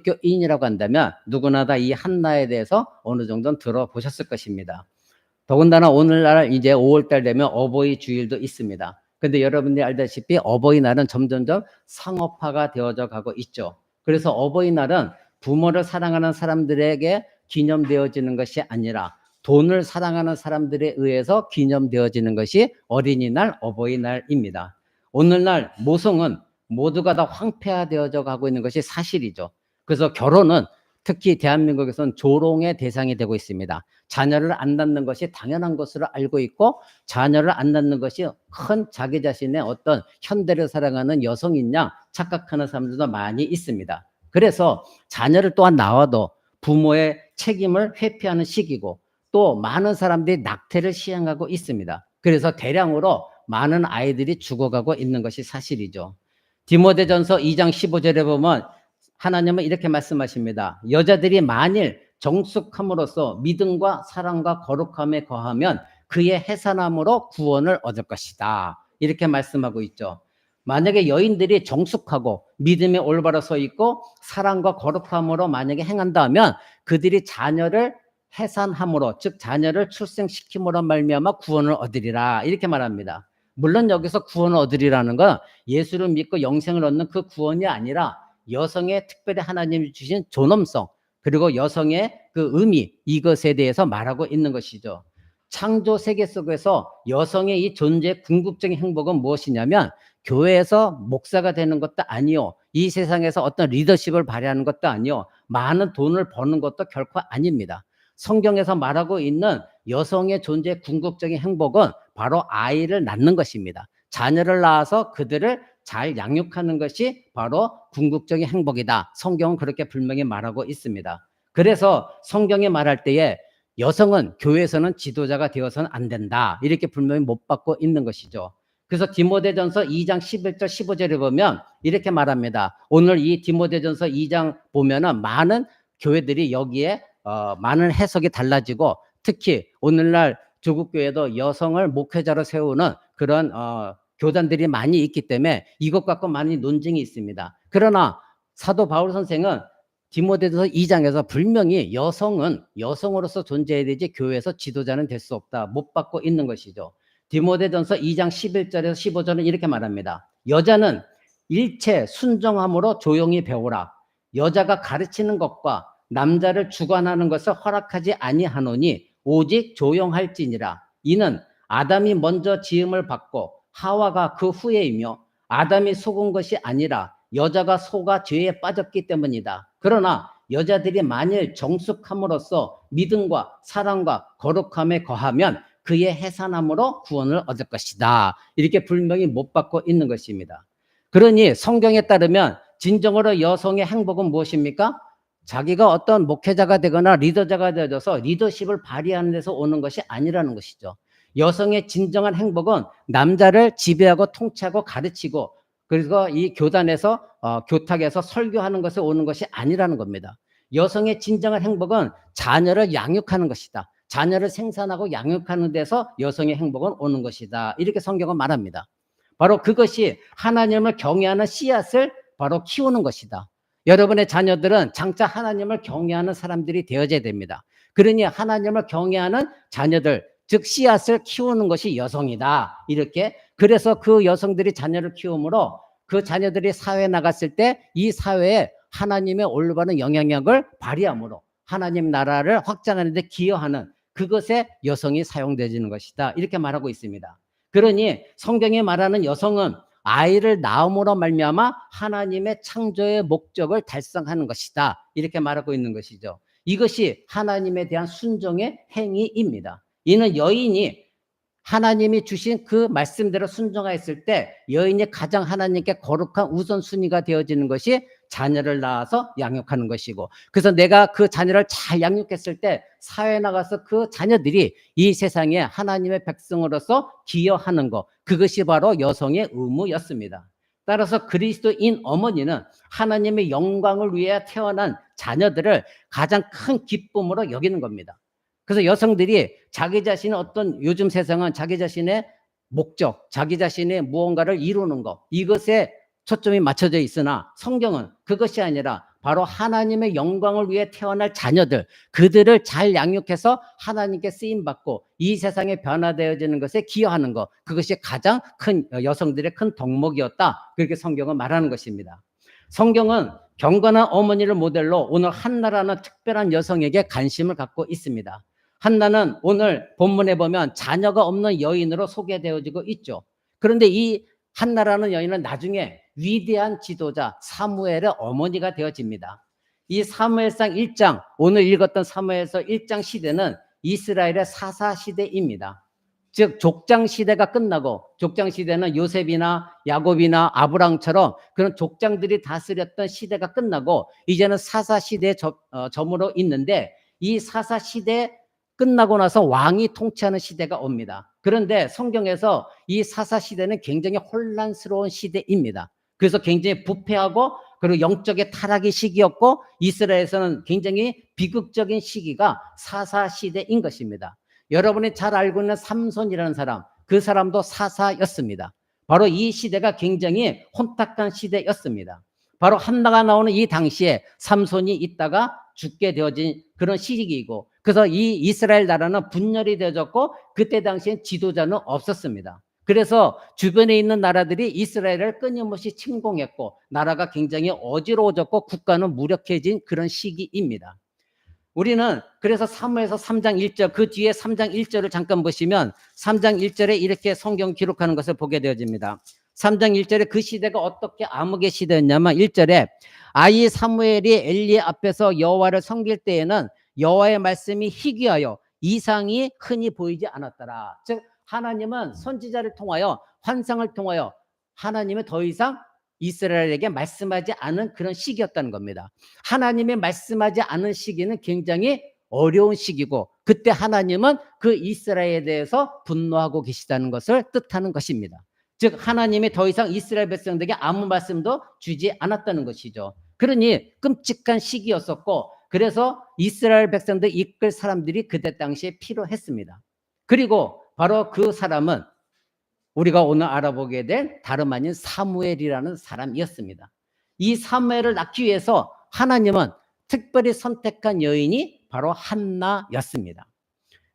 기독교인이라고 한다면 누구나 다 이 한나에 대해서 어느 정도는 들어보셨을 것입니다. 더군다나 오늘날 이제 5월달 되면 어버이 주일도 있습니다. 근데 여러분들이 알다시피 어버이날은 점점점 상업화가 되어져 가고 있죠. 그래서 어버이날은 부모를 사랑하는 사람들에게 기념되어지는 것이 아니라 돈을 사랑하는 사람들에 의해서 기념되어지는 것이 어린이날, 어버이날입니다. 오늘날 모성은 모두가 다 황폐화되어져 가고 있는 것이 사실이죠. 그래서 결혼은 특히 대한민국에서는 조롱의 대상이 되고 있습니다. 자녀를 안 낳는 것이 당연한 것으로 알고 있고 자녀를 안 낳는 것이 큰 자기 자신의 어떤 현대를 사랑하는 여성인 양 착각하는 사람들도 많이 있습니다. 그래서 자녀를 또한 낳아도 부모의 책임을 회피하는 시기고 또 많은 사람들이 낙태를 시행하고 있습니다. 그래서 대량으로 많은 아이들이 죽어가고 있는 것이 사실이죠. 디모데전서 2장 15절에 보면 하나님은 이렇게 말씀하십니다. 여자들이 만일 정숙함으로써 믿음과 사랑과 거룩함에 거하면 그의 해산함으로 구원을 얻을 것이다. 이렇게 말씀하고 있죠. 만약에 여인들이 정숙하고 믿음에 올바로 서 있고 사랑과 거룩함으로 만약에 행한다면 그들이 자녀를 해산함으로 즉 자녀를 출생시킴으로 말미암아 구원을 얻으리라 이렇게 말합니다. 물론 여기서 구원을 얻으리라는 건 예수를 믿고 영생을 얻는 그 구원이 아니라 여성의 특별히 하나님이 주신 존엄성 그리고 여성의 그 의미 이것에 대해서 말하고 있는 것이죠. 창조 세계 속에서 여성의 이 존재의 궁극적인 행복은 무엇이냐면 교회에서 목사가 되는 것도 아니요 이 세상에서 어떤 리더십을 발휘하는 것도 아니요 많은 돈을 버는 것도 결코 아닙니다. 성경에서 말하고 있는 여성의 존재의 궁극적인 행복은 바로 아이를 낳는 것입니다. 자녀를 낳아서 그들을 잘 양육하는 것이 바로 궁극적인 행복이다. 성경은 그렇게 분명히 말하고 있습니다. 그래서 성경이 말할 때에 여성은 교회에서는 지도자가 되어서는 안 된다. 이렇게 분명히 못 받고 있는 것이죠. 그래서 디모데전서 2장 11절 15절에 보면 이렇게 말합니다. 오늘 이 디모데전서 2장 보면은 많은 교회들이 여기에 많은 해석이 달라지고 특히 오늘날 조국교회도 여성을 목회자로 세우는 그런 교단들이 많이 있기 때문에 이것 갖고 많이 논쟁이 있습니다. 그러나 사도 바울 선생은 디모데전서 2장에서 분명히 여성은 여성으로서 존재해야 되지 교회에서 지도자는 될 수 없다. 못 받고 있는 것이죠. 디모데전서 2장 11절에서 15절은 이렇게 말합니다. 여자는 일체 순정함으로 조용히 배우라. 여자가 가르치는 것과 남자를 주관하는 것을 허락하지 아니하노니 오직 조용할지니라. 이는 아담이 먼저 지음을 받고 하와가 그 후에이며 아담이 속은 것이 아니라 여자가 속아 죄에 빠졌기 때문이다. 그러나 여자들이 만일 정숙함으로써 믿음과 사랑과 거룩함에 거하면 그의 해산함으로 구원을 얻을 것이다. 이렇게 분명히 못 받고 있는 것입니다. 그러니 성경에 따르면 진정으로 여성의 행복은 무엇입니까? 자기가 어떤 목회자가 되거나 리더자가 되어서 리더십을 발휘하는 데서 오는 것이 아니라는 것이죠. 여성의 진정한 행복은 남자를 지배하고 통치하고 가르치고 그리고 이 교단에서 교탁에서 설교하는 것에 오는 것이 아니라는 겁니다. 여성의 진정한 행복은 자녀를 양육하는 것이다. 자녀를 생산하고 양육하는 데서 여성의 행복은 오는 것이다. 이렇게 성경은 말합니다. 바로 그것이 하나님을 경외하는 씨앗을 바로 키우는 것이다. 여러분의 자녀들은 장차 하나님을 경외하는 사람들이 되어져야 됩니다. 그러니 하나님을 경외하는 자녀들 즉 씨앗을 키우는 것이 여성이다. 이렇게 그래서 그 여성들이 자녀를 키우므로 그 자녀들이 사회에 나갔을 때 이 사회에 하나님의 올바른 영향력을 발휘함으로 하나님 나라를 확장하는 데 기여하는 그것에 여성이 사용되는 것이다. 이렇게 말하고 있습니다. 그러니 성경이 말하는 여성은 아이를 낳음으로 말미암아 하나님의 창조의 목적을 달성하는 것이다. 이렇게 말하고 있는 것이죠. 이것이 하나님에 대한 순종의 행위입니다. 이는 여인이 하나님이 주신 그 말씀대로 순종하였을 때 여인이 가장 하나님께 거룩한 우선순위가 되어지는 것이 자녀를 낳아서 양육하는 것이고 그래서 내가 그 자녀를 잘 양육했을 때 사회에 나가서 그 자녀들이 이 세상에 하나님의 백성으로서 기여하는 것 그것이 바로 여성의 의무였습니다. 따라서 그리스도인 어머니는 하나님의 영광을 위해 태어난 자녀들을 가장 큰 기쁨으로 여기는 겁니다. 그래서 여성들이 자기 자신의 어떤 요즘 세상은 자기 자신의 목적, 자기 자신의 무언가를 이루는 것 이것에 초점이 맞춰져 있으나 성경은 그것이 아니라 바로 하나님의 영광을 위해 태어날 자녀들, 그들을 잘 양육해서 하나님께 쓰임받고 이 세상에 변화되어지는 것에 기여하는 것, 그것이 가장 큰 여성들의 큰 덕목이었다, 그렇게 성경은 말하는 것입니다. 성경은 경건한 어머니를 모델로 오늘 한나라는 특별한 여성에게 관심을 갖고 있습니다. 한나는 오늘 본문에 보면 자녀가 없는 여인으로 소개되어지고 있죠. 그런데 이 한나라는 여인은 나중에 위대한 지도자 사무엘의 어머니가 되어집니다. 이 사무엘상 1장, 오늘 읽었던 사무엘서 1장 시대는 이스라엘의 사사 시대입니다. 즉 족장 시대가 끝나고, 족장 시대는 요셉이나 야곱이나 아브람처럼 그런 족장들이 다스렸던 시대가 끝나고 이제는 사사 시대에 저물어 있는데, 이 사사 시대 끝나고 나서 왕이 통치하는 시대가 옵니다. 그런데 성경에서 이 사사 시대는 굉장히 혼란스러운 시대입니다. 그래서 굉장히 부패하고 그리고 영적의 타락의 시기였고, 이스라엘에서는 굉장히 비극적인 시기가 사사 시대인 것입니다. 여러분이 잘 알고 있는 삼손이라는 사람, 그 사람도 사사였습니다. 바로 이 시대가 굉장히 혼탁한 시대였습니다. 바로 한나가 나오는 이 당시에 삼손이 있다가 죽게 되어진 그런 시기이고, 그래서 이 이스라엘 나라는 분열이 되어졌고, 그때 당시엔 지도자는 없었습니다. 그래서 주변에 있는 나라들이 이스라엘을 끊임없이 침공했고 나라가 굉장히 어지러워졌고 국가는 무력해진 그런 시기입니다. 우리는 그래서 사무엘서 3장 1절, 그 뒤에 3장 1절을 잠깐 보시면 3장 1절에 이렇게 성경 기록하는 것을 보게 되어집니다. 3장 1절에 그 시대가 어떻게 암흑의 시대였냐면, 1절에 아이 사무엘이 엘리 앞에서 여호와를 섬길 때에는 여호와의 말씀이 희귀하여 이상이 흔히 보이지 않았더라. 즉 하나님은 선지자를 통하여, 환상을 통하여 하나님은 더 이상 이스라엘에게 말씀하지 않은 그런 시기였다는 겁니다. 하나님이 말씀하지 않은 시기는 굉장히 어려운 시기고, 그때 하나님은 그 이스라엘에 대해서 분노하고 계시다는 것을 뜻하는 것입니다. 즉 하나님이 더 이상 이스라엘 백성들에게 아무 말씀도 주지 않았다는 것이죠. 그러니 끔찍한 시기였었고, 그래서 이스라엘 백성들 이끌 사람들이 그때 당시에 필요했습니다. 그리고 바로 그 사람은 우리가 오늘 알아보게 될 다름 아닌 사무엘이라는 사람이었습니다. 이 사무엘을 낳기 위해서 하나님은 특별히 선택한 여인이 바로 한나였습니다.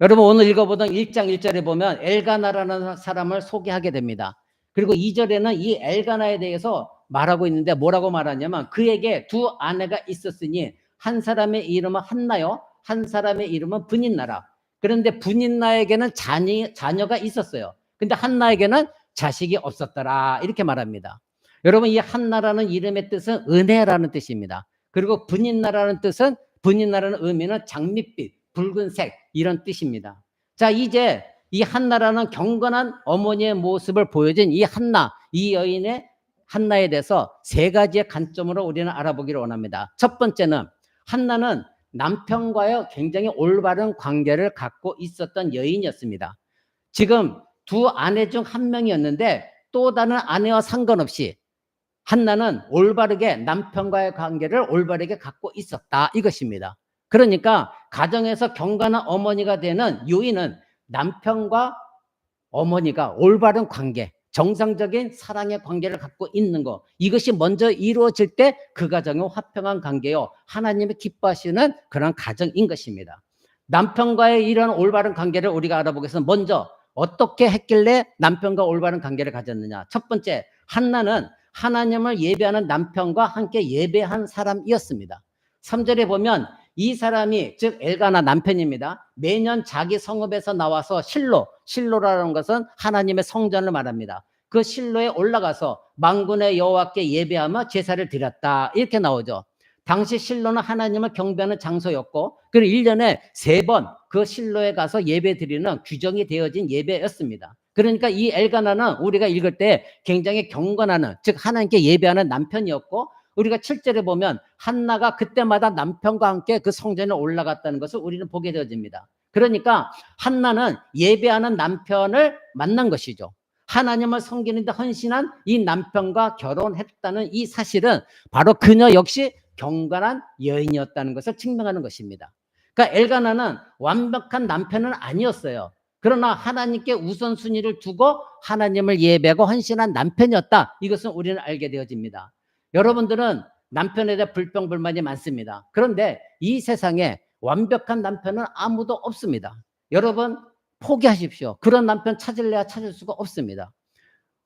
여러분 오늘 읽어보던 1장 1절에 보면 엘가나라는 사람을 소개하게 됩니다. 그리고 2절에는 이 엘가나에 대해서 말하고 있는데 뭐라고 말하냐면, 그에게 두 아내가 있었으니 한 사람의 이름은 한나요, 한 사람의 이름은 브닛나라. 그런데 브닛나에게는 자녀가 있었어요. 근데 한나에게는 자식이 없었더라, 이렇게 말합니다. 여러분 이 한나라는 이름의 뜻은 은혜라는 뜻입니다. 그리고 브닛나라는 뜻은, 브닛나라는 의미는 장밋빛, 붉은색, 이런 뜻입니다. 자, 이제 이 한나라는 경건한 어머니의 모습을 보여준 이 한나, 이 여인의 한나에 대해서 세 가지의 관점으로 우리는 알아보기를 원합니다. 첫 번째는 한나는 남편과의 굉장히 올바른 관계를 갖고 있었던 여인이었습니다. 지금 두 아내 중 한 명이었는데 또 다른 아내와 상관없이 한나는 올바르게 남편과의 관계를 올바르게 갖고 있었다, 이것입니다. 그러니까 가정에서 경건한 어머니가 되는 요인은 남편과 어머니가 올바른 관계, 정상적인 사랑의 관계를 갖고 있는 것, 이것이 먼저 이루어질 때 그 가정은 화평한 관계요, 하나님이 기뻐하시는 그런 가정인 것입니다. 남편과의 이런 올바른 관계를 우리가 알아보겠습니다. 먼저 어떻게 했길래 남편과 올바른 관계를 가졌느냐. 첫 번째, 한나는 하나님을 예배하는 남편과 함께 예배한 사람이었습니다. 3절에 보면 이 사람이, 즉 엘가나 남편입니다, 매년 자기 성읍에서 나와서 실로라는 것은 하나님의 성전을 말합니다. 그 실로에 올라가서 만군의 여호와께 예배하며 제사를 드렸다, 이렇게 나오죠. 당시 실로는 하나님을 경배하는 장소였고, 그리고 1년에 3번 그 실로에 가서 예배 드리는 규정이 되어진 예배였습니다. 그러니까 이 엘가나는 우리가 읽을 때 굉장히 경건하는, 즉 하나님께 예배하는 남편이었고, 우리가 7절에 보면 한나가 그때마다 남편과 함께 그 성전에 올라갔다는 것을 우리는 보게 되어집니다. 그러니까 한나는 예배하는 남편을 만난 것이죠. 하나님을 섬기는 데 헌신한 이 남편과 결혼했다는 이 사실은 바로 그녀 역시 경건한 여인이었다는 것을 증명하는 것입니다. 그러니까 엘가나는 완벽한 남편은 아니었어요. 그러나 하나님께 우선순위를 두고 하나님을 예배하고 헌신한 남편이었다, 이것은 우리는 알게 되어집니다. 여러분들은 남편에 대해 불평불만이 많습니다. 그런데 이 세상에 완벽한 남편은 아무도 없습니다. 여러분 포기하십시오. 그런 남편 찾을래야 찾을 수가 없습니다.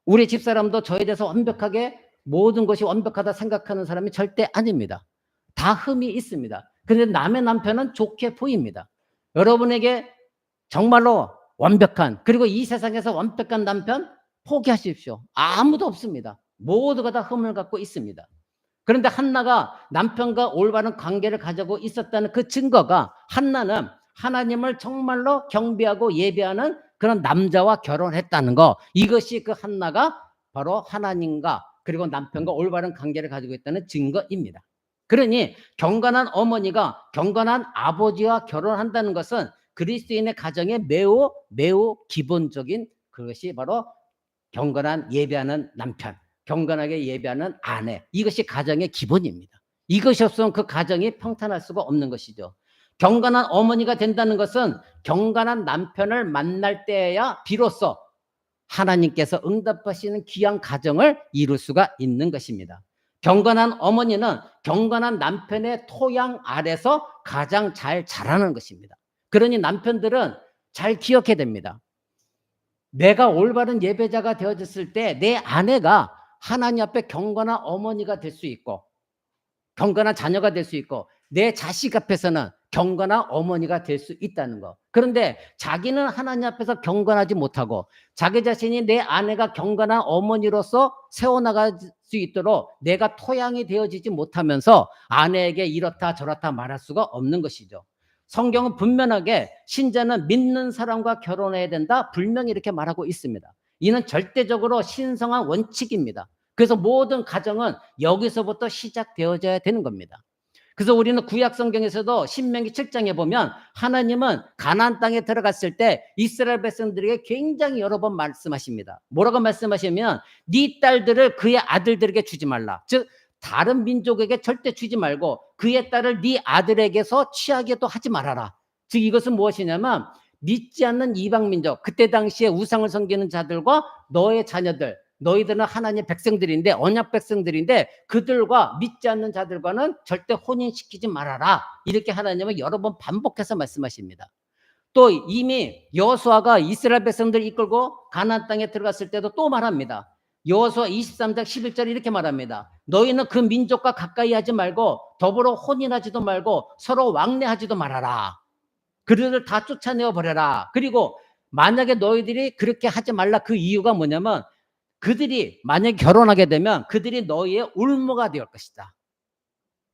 우리 집사람도 저에 대해서 완벽하게 모든 것이 완벽하다 생각하는 사람이 절대 아닙니다. 다 흠이 있습니다. 그런데 남의 남편은 좋게 보입니다. 여러분에게 정말로 완벽한, 그리고 이 세상에서 완벽한 남편 포기하십시오. 아무도 없습니다. 모두가 다 흠을 갖고 있습니다. 그런데 한나가 남편과 올바른 관계를 가지고 있었다는 그 증거가, 한나는 하나님을 정말로 경배하고 예배하는 그런 남자와 결혼했다는 거, 이것이 그 한나가 바로 하나님과 그리고 남편과 올바른 관계를 가지고 있다는 증거입니다. 그러니 경건한 어머니가 경건한 아버지와 결혼한다는 것은 그리스도인의 가정에 매우 매우 기본적인, 그것이 바로 경건한 예배하는 남편, 경건하게 예배하는 아내, 이것이 가정의 기본입니다. 이것이 없으면 그 가정이 평탄할 수가 없는 것이죠. 경건한 어머니가 된다는 것은 경건한 남편을 만날 때야 비로소 하나님께서 응답하시는 귀한 가정을 이룰 수가 있는 것입니다. 경건한 어머니는 경건한 남편의 토양 아래서 가장 잘 자라는 것입니다. 그러니 남편들은 잘 기억해야 됩니다. 내가 올바른 예배자가 되어졌을 때 내 아내가 하나님 앞에 경건한 어머니가 될 수 있고 경건한 자녀가 될 수 있고 내 자식 앞에서는 경건한 어머니가 될 수 있다는 거. 그런데 자기는 하나님 앞에서 경건하지 못하고 자기 자신이 내 아내가 경건한 어머니로서 세워나갈 수 있도록 내가 토양이 되어지지 못하면서 아내에게 이렇다 저렇다 말할 수가 없는 것이죠. 성경은 분명하게 신자는 믿는 사람과 결혼해야 된다, 분명히 이렇게 말하고 있습니다. 이는 절대적으로 신성한 원칙입니다. 그래서 모든 가정은 여기서부터 시작되어져야 되는 겁니다. 그래서 우리는 구약 성경에서도 신명기 7장에 보면 하나님은 가나안 땅에 들어갔을 때 이스라엘 백성들에게 굉장히 여러 번 말씀하십니다. 뭐라고 말씀하시면 네 딸들을 그의 아들들에게 주지 말라. 즉 다른 민족에게 절대 주지 말고 그의 딸을 네 아들에게서 취하게도 하지 말아라. 즉 이것은 무엇이냐면 믿지 않는 이방 민족, 그때 당시에 우상을 섬기는 자들과 너의 자녀들, 너희들은 하나님의 백성들인데, 언약 백성들인데 그들과 믿지 않는 자들과는 절대 혼인시키지 말아라. 이렇게 하나님은 여러 번 반복해서 말씀하십니다. 또 이미 여호수아가 이스라엘 백성들을 이끌고 가나안 땅에 들어갔을 때도 또 말합니다. 여호수아 23장 11절 이렇게 말합니다. 너희는 그 민족과 가까이 하지 말고 더불어 혼인하지도 말고 서로 왕래하지도 말아라. 그들을 다 쫓아내어 버려라. 그리고 만약에 너희들이 그렇게 하지 말라, 그 이유가 뭐냐면 그들이 만약에 결혼하게 되면 그들이 너희의 울모가 될 것이다.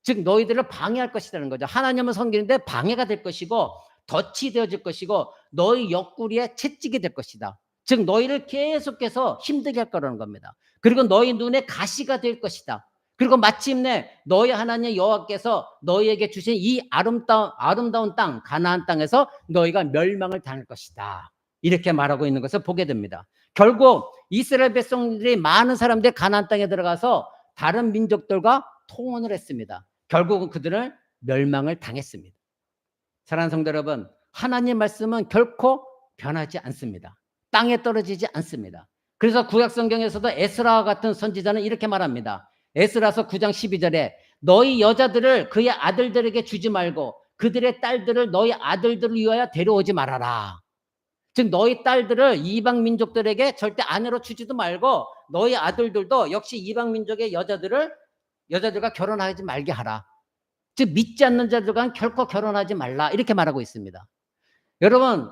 즉 너희들을 방해할 것이라는 거죠. 하나님은 섬기는데 방해가 될 것이고 덫이 되어질 것이고 너희 옆구리에 채찍이 될 것이다. 즉 너희를 계속해서 힘들게 할 거라는 겁니다. 그리고 너희 눈에 가시가 될 것이다. 그리고 마침내 너희 하나님 여호와께서 너희에게 주신 이 아름다운 땅 가나안 땅에서 너희가 멸망을 당할 것이다. 이렇게 말하고 있는 것을 보게 됩니다. 결국 이스라엘 백성들이 많은 사람들이 가나안 땅에 들어가서 다른 민족들과 통혼을 했습니다. 결국은 그들을 멸망을 당했습니다. 사랑하는 성도 여러분, 하나님 말씀은 결코 변하지 않습니다. 땅에 떨어지지 않습니다. 그래서 구약 성경에서도 에스라와 같은 선지자는 이렇게 말합니다. 에스라서 9장 12절에 너희 여자들을 그의 아들들에게 주지 말고 그들의 딸들을 너희 아들들을 위하여 데려오지 말아라. 즉 너희 딸들을 이방 민족들에게 절대 아내로 주지도 말고 너희 아들들도 역시 이방 민족의 여자들과 결혼하지 말게 하라. 즉 믿지 않는 자들과는 결코 결혼하지 말라, 이렇게 말하고 있습니다. 여러분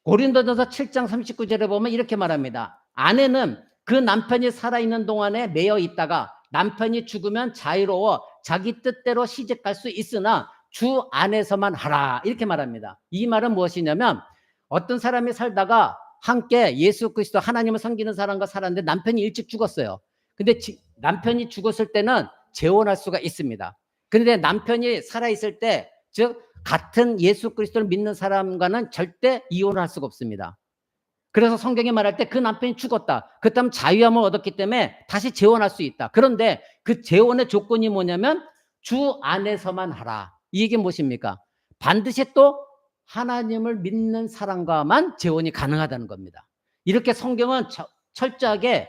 고린도전서 7장 39절에 보면 이렇게 말합니다. 아내는 그 남편이 살아있는 동안에 매여 있다가 남편이 죽으면 자유로워 자기 뜻대로 시집갈 수 있으나 주 안에서만 하라, 이렇게 말합니다. 이 말은 무엇이냐면 어떤 사람이 살다가 함께 예수 그리스도 하나님을 섬기는 사람과 살았는데 남편이 일찍 죽었어요. 근데 남편이 죽었을 때는 재혼할 수가 있습니다. 그런데 남편이 살아있을 때, 즉 같은 예수 그리스도를 믿는 사람과는 절대 이혼을 할 수가 없습니다. 그래서 성경이 말할 때 그 남편이 죽었다, 그렇다면 자유함을 얻었기 때문에 다시 재혼할 수 있다. 그런데 그 재혼의 조건이 뭐냐면 주 안에서만 하라. 이게 무엇입니까? 반드시 또 하나님을 믿는 사람과만 재혼이 가능하다는 겁니다. 이렇게 성경은 철저하게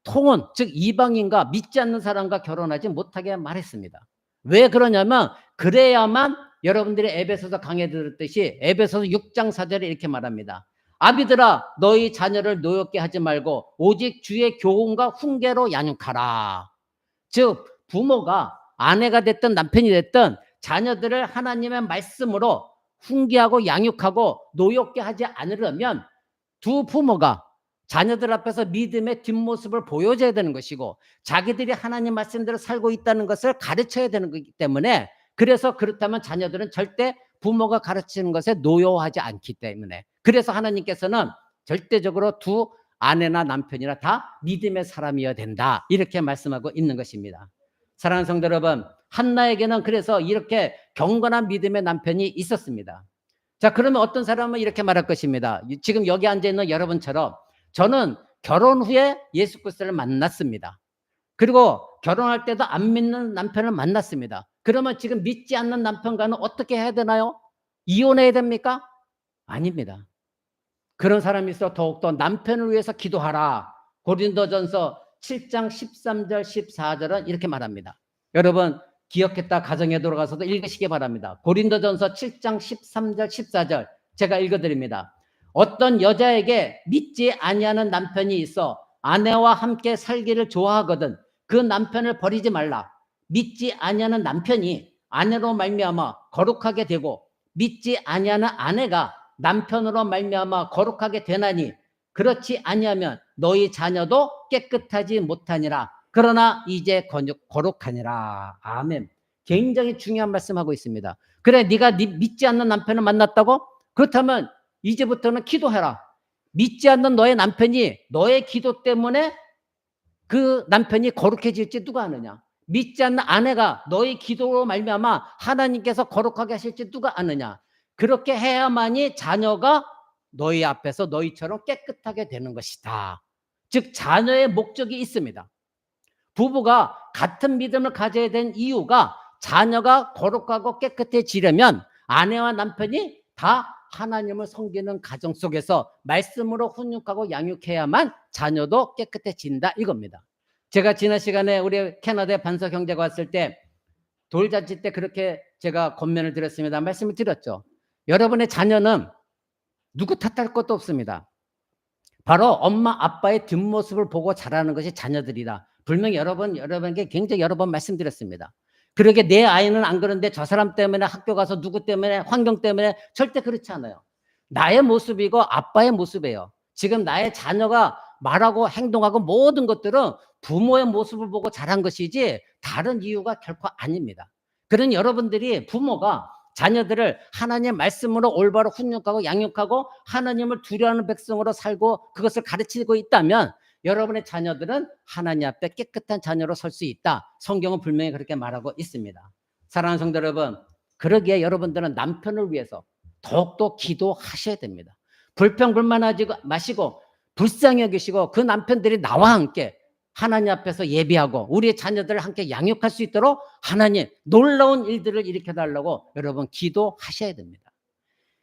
통혼, 즉 이방인과 믿지 않는 사람과 결혼하지 못하게 말했습니다. 왜 그러냐면 그래야만 여러분들이 에베소서 강해 들었듯이 에베소서 6장 4절에 이렇게 말합니다. 아비들아 너희 자녀를 노엽게 하지 말고 오직 주의 교훈과 훈계로 양육하라. 즉 부모가 아내가 됐든 남편이 됐든 자녀들을 하나님의 말씀으로 훈계하고 양육하고 노엽게 하지 않으려면 두 부모가 자녀들 앞에서 믿음의 뒷모습을 보여줘야 되는 것이고 자기들이 하나님 말씀대로 살고 있다는 것을 가르쳐야 되는 것이기 때문에 그래서 그렇다면 자녀들은 절대 부모가 가르치는 것에 노여워하지 않기 때문에 그래서 하나님께서는 절대적으로 두 아내나 남편이나 다 믿음의 사람이어야 된다 이렇게 말씀하고 있는 것입니다. 사랑하는 성도 여러분, 한나에게는 그래서 이렇게 경건한 믿음의 남편이 있었습니다. 자, 그러면 어떤 사람은 이렇게 말할 것입니다. 지금 여기 앉아있는 여러분처럼 저는 결혼 후에 예수 그리스도를 만났습니다. 그리고 결혼할 때도 안 믿는 남편을 만났습니다. 그러면 지금 믿지 않는 남편과는 어떻게 해야 되나요? 이혼해야 됩니까? 아닙니다. 그런 사람이 있어 더욱더 남편을 위해서 기도하라. 고린도전서 7장 13절 14절은 이렇게 말합니다. 여러분 기억했다 가정에 들어가서도 읽으시기 바랍니다. 고린도전서 7장 13절 14절 제가 읽어드립니다. 어떤 여자에게 믿지 아니하는 남편이 있어 아내와 함께 살기를 좋아하거든 그 남편을 버리지 말라. 믿지 아니하는 남편이 아내로 말미암아 거룩하게 되고 믿지 아니하는 아내가 남편으로 말미암아 거룩하게 되나니 그렇지 아니하면 너희 자녀도 깨끗하지 못하니라. 그러나 이제 거룩하니라. 아멘. 굉장히 중요한 말씀하고 있습니다. 그래 네가 믿지 않는 남편을 만났다고? 그렇다면 이제부터는 기도해라. 믿지 않는 너의 남편이 너의 기도 때문에 그 남편이 거룩해질지 누가 아느냐? 믿지 않는 아내가 너의 기도로 말미암아 하나님께서 거룩하게 하실지 누가 아느냐? 그렇게 해야만이 자녀가 너희 앞에서 너희처럼 깨끗하게 되는 것이다. 즉 자녀의 목적이 있습니다. 부부가 같은 믿음을 가져야 되는 이유가 자녀가 거룩하고 깨끗해지려면 아내와 남편이 다 하나님을 섬기는 가정 속에서 말씀으로 훈육하고 양육해야만 자녀도 깨끗해진다 이겁니다. 제가 지난 시간에 우리 캐나다의 반석 형제가 왔을 때 돌잔치 때 그렇게 제가 권면을 드렸습니다. 말씀을 드렸죠. 여러분의 자녀는 누구 탓할 것도 없습니다. 바로 엄마 아빠의 뒷모습을 보고 자라는 것이 자녀들이다. 분명히 여러분에게 굉장히 여러 번 말씀드렸습니다. 그러게 내 아이는 안 그런데 저 사람 때문에 학교 가서 누구 때문에 환경 때문에 절대 그렇지 않아요. 나의 모습이고 아빠의 모습이에요. 지금 나의 자녀가 말하고 행동하고 모든 것들은 부모의 모습을 보고 자란 것이지 다른 이유가 결코 아닙니다. 그런 여러분들이 부모가 자녀들을 하나님의 말씀으로 올바로 훈육하고 양육하고 하나님을 두려워하는 백성으로 살고 그것을 가르치고 있다면 여러분의 자녀들은 하나님 앞에 깨끗한 자녀로 설 수 있다. 성경은 분명히 그렇게 말하고 있습니다. 사랑하는 성도 여러분, 그러기에 여러분들은 남편을 위해서 더욱더 기도하셔야 됩니다. 불평불만하지 마시고 불쌍히 여기시고 그 남편들이 나와 함께 하나님 앞에서 예비하고 우리의 자녀들을 함께 양육할 수 있도록 하나님 놀라운 일들을 일으켜달라고 여러분 기도하셔야 됩니다.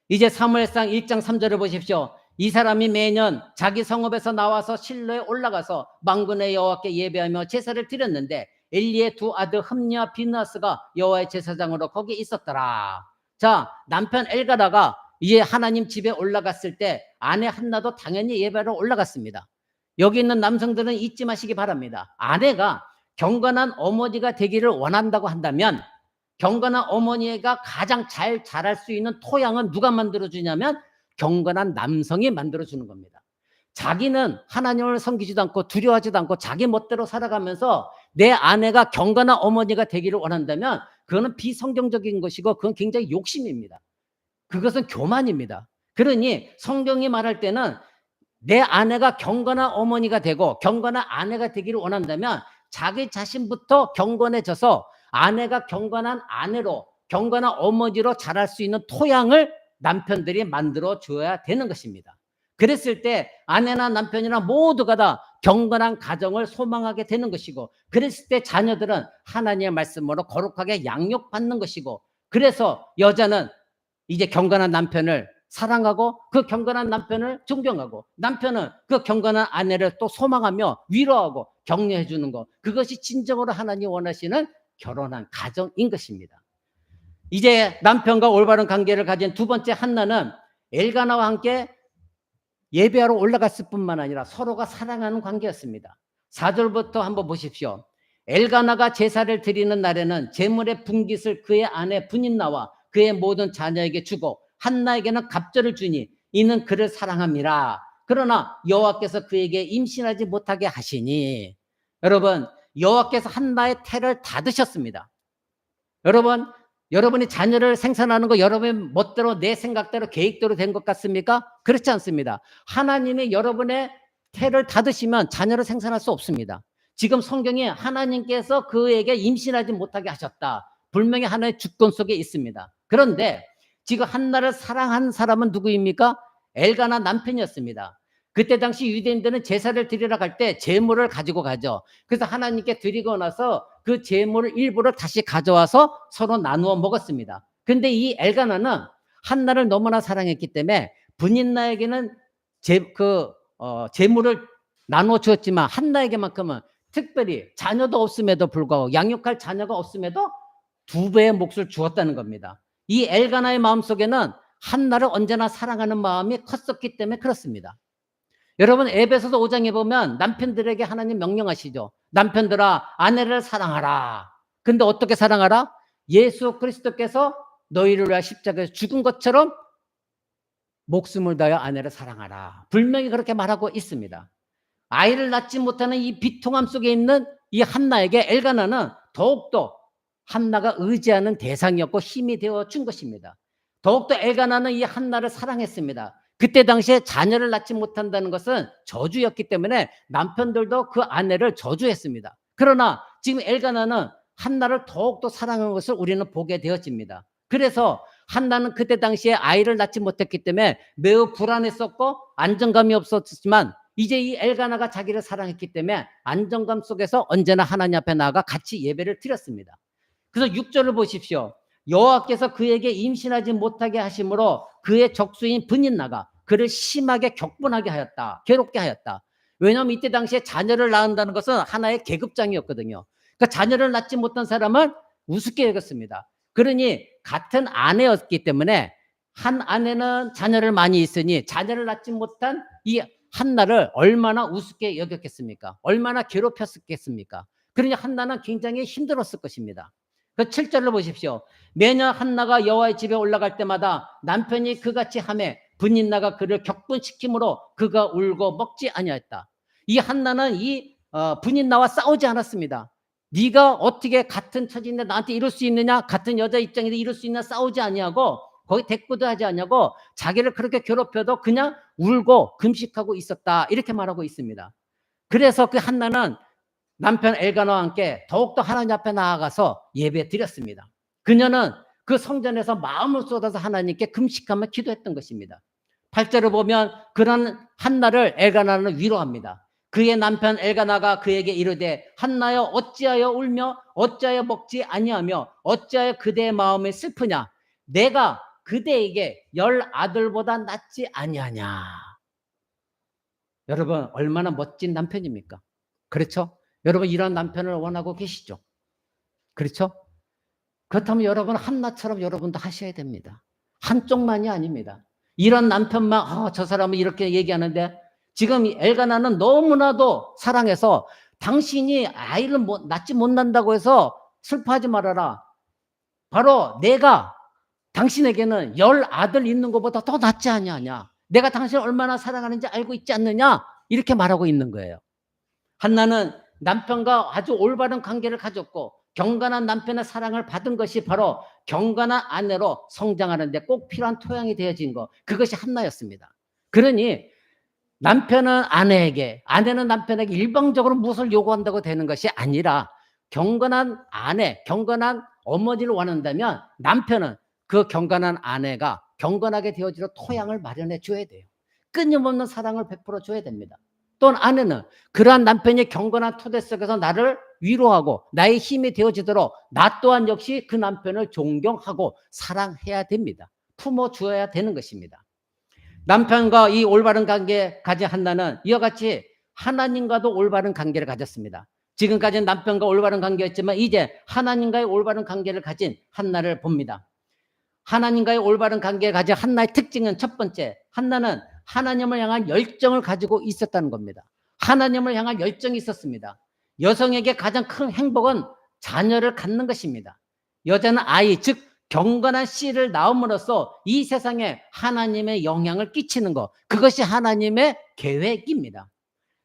이제 사무엘상 1장 3절을 보십시오. 이 사람이 매년 자기 성읍에서 나와서 실로에 올라가서 만군의 여호와께 예배하며 제사를 드렸는데 엘리의 두 아들 흠니와 비느하스가 여호와의 제사장으로 거기 있었더라. 자, 남편 엘가다가 이제 하나님 집에 올라갔을 때 아내 한나도 당연히 예배하러 올라갔습니다. 여기 있는 남성들은 잊지 마시기 바랍니다. 아내가 경건한 어머니가 되기를 원한다고 한다면 경건한 어머니가 가장 잘 자랄 수 있는 토양은 누가 만들어주냐면 경건한 남성이 만들어주는 겁니다. 자기는 하나님을 섬기지도 않고 두려워하지도 않고 자기 멋대로 살아가면서 내 아내가 경건한 어머니가 되기를 원한다면 그거는 비성경적인 것이고 그건 굉장히 욕심입니다. 그것은 교만입니다. 그러니 성경이 말할 때는 내 아내가 경건한 어머니가 되고 경건한 아내가 되기를 원한다면 자기 자신부터 경건해져서 아내가 경건한 아내로 경건한 어머니로 자랄 수 있는 토양을 남편들이 만들어 줘야 되는 것입니다. 그랬을 때 아내나 남편이나 모두가 다 경건한 가정을 소망하게 되는 것이고 그랬을 때 자녀들은 하나님의 말씀으로 거룩하게 양육받는 것이고 그래서 여자는 이제 경건한 남편을 사랑하고 그 경건한 남편을 존경하고 남편은 그 경건한 아내를 또 소망하며 위로하고 격려해 주는 것. 그것이 진정으로 하나님 원하시는 결혼한 가정인 것입니다. 이제 남편과 올바른 관계를 가진 두 번째 한나는 엘가나와 함께 예배하러 올라갔을 뿐만 아니라 서로가 사랑하는 관계였습니다. 4절부터 한번 보십시오. 엘가나가 제사를 드리는 날에는 제물의 분깃을 그의 아내 분인나와 그의 모든 자녀에게 주고 한나에게는 갑절을 주니 이는 그를 사랑함이라. 그러나 여호와께서 그에게 임신하지 못하게 하시니. 여러분, 여호와께서 한나의 태를 닫으셨습니다. 여러분이 자녀를 생산하는 거 여러분의 멋대로 내 생각대로 계획대로 된 것 같습니까? 그렇지 않습니다. 하나님이 여러분의 태를 닫으시면 자녀를 생산할 수 없습니다. 지금 성경에 하나님께서 그에게 임신하지 못하게 하셨다. 분명히 하나의 주권 속에 있습니다. 그런데 지금 한나를 사랑한 사람은 누구입니까? 엘가나 남편이었습니다. 그때 당시 유대인들은 제사를 드리러 갈 때 제물을 가지고 가죠. 그래서 하나님께 드리고 나서 그 제물을 일부를 다시 가져와서 서로 나누어 먹었습니다. 근데 이 엘가나는 한나를 너무나 사랑했기 때문에 분인나에게는 제물을 나누어 주었지만 한나에게만큼은 특별히 자녀도 없음에도 불구하고 양육할 자녀가 없음에도 2배의 몫을 주었다는 겁니다. 이 엘가나의 마음속에는 한나를 언제나 사랑하는 마음이 컸었기 때문에 그렇습니다. 여러분, 에베소서 5장에 보면 남편들에게 하나님 명령하시죠. 남편들아, 아내를 사랑하라. 근데 어떻게 사랑하라? 예수 그리스도께서 너희를 위하여 십자가에서 죽은 것처럼 목숨을 다하여 아내를 사랑하라. 분명히 그렇게 말하고 있습니다. 아이를 낳지 못하는 이 비통함 속에 있는 이 한나에게 엘가나는 더욱더 한나가 의지하는 대상이었고 힘이 되어준 것입니다. 더욱더 엘가나는 이 한나를 사랑했습니다. 그때 당시에 자녀를 낳지 못한다는 것은 저주였기 때문에 남편들도 그 아내를 저주했습니다. 그러나 지금 엘가나는 한나를 더욱더 사랑하는 것을 우리는 보게 되어집니다. 그래서 한나는 그때 당시에 아이를 낳지 못했기 때문에 매우 불안했었고 안정감이 없었지만 이제 이 엘가나가 자기를 사랑했기 때문에 안정감 속에서 언제나 하나님 앞에 나아가 같이 예배를 드렸습니다. 그래서 6절을 보십시오. 여호와께서 그에게 임신하지 못하게 하심으로 그의 적수인 분인나가 그를 심하게 격분하게 하였다. 괴롭게 하였다. 왜냐하면 이때 당시에 자녀를 낳는다는 것은 하나의 계급장이었거든요. 그러니까 자녀를 낳지 못한 사람은 우습게 여겼습니다. 그러니 같은 아내였기 때문에 한 아내는 자녀를 많이 있으니 자녀를 낳지 못한 이 한나를 얼마나 우습게 여겼겠습니까? 얼마나 괴롭혔겠습니까? 그러니 한나는 굉장히 힘들었을 것입니다. 그 7절로 보십시오. 매년 한나가 여호와의 집에 올라갈 때마다 남편이 그같이 하매 분인나가 그를 격분시키므로 그가 울고 먹지 아니하였다. 이 한나는 이 분인나와 싸우지 않았습니다. 네가 어떻게 같은 처지인데 나한테 이럴 수 있느냐? 같은 여자 입장인데 이럴 수 있나? 싸우지 아니하고 거기 대꾸도 하지 않냐고 자기를 그렇게 괴롭혀도 그냥 울고 금식하고 있었다. 이렇게 말하고 있습니다. 그래서 그 한나는 남편 엘가나와 함께 더욱더 하나님 앞에 나아가서 예배 드렸습니다. 그녀는 그 성전에서 마음을 쏟아서 하나님께 금식하며 기도했던 것입니다. 8절을 보면 그런 한나를 엘가나는 위로합니다. 그의 남편 엘가나가 그에게 이르되 한나여 어찌하여 울며 어찌하여 먹지 아니하며 어찌하여 그대의 마음이 슬프냐? 내가 그대에게 10 아들보다 낫지 아니하냐? 여러분, 얼마나 멋진 남편입니까? 그렇죠? 여러분, 이런 남편을 원하고 계시죠? 그렇죠? 그렇다면 여러분 한나처럼 여러분도 하셔야 됩니다. 한쪽만이 아닙니다. 이런 남편만 저 사람은 이렇게 얘기하는데 지금 엘가나는 너무나도 사랑해서 당신이 아이를 낳지 못한다고 해서 슬퍼하지 말아라. 바로 내가 당신에게는 10 아들 있는 것보다 더 낫지 아니하냐. 내가 당신을 얼마나 사랑하는지 알고 있지 않느냐. 이렇게 말하고 있는 거예요. 한나는 남편과 아주 올바른 관계를 가졌고 경건한 남편의 사랑을 받은 것이 바로 경건한 아내로 성장하는 데 꼭 필요한 토양이 되어진 것. 그것이 한나였습니다. 그러니 남편은 아내에게, 아내는 남편에게 일방적으로 무엇을 요구한다고 되는 것이 아니라 경건한 아내, 경건한 어머니를 원한다면 남편은 그 경건한 아내가 경건하게 되어지도록 토양을 마련해 줘야 돼요. 끊임없는 사랑을 베풀어 줘야 됩니다. 또는 아내는 그러한 남편이 경건한 토대 속에서 나를 위로하고 나의 힘이 되어지도록 나 또한 역시 그 남편을 존경하고 사랑해야 됩니다. 품어주어야 되는 것입니다. 남편과 이 올바른 관계 가진 한나는 이와 같이 하나님과도 올바른 관계를 가졌습니다. 지금까지는 남편과 올바른 관계였지만 이제 하나님과의 올바른 관계를 가진 한나를 봅니다. 하나님과의 올바른 관계를 가진 한나의 특징은 첫 번째, 한나는 하나님을 향한 열정을 가지고 있었다는 겁니다. 하나님을 향한 열정이 있었습니다. 여성에게 가장 큰 행복은 자녀를 갖는 것입니다. 여자는 아이, 즉 경건한 씨를 낳음으로써 이 세상에 하나님의 영향을 끼치는 것, 그것이 하나님의 계획입니다.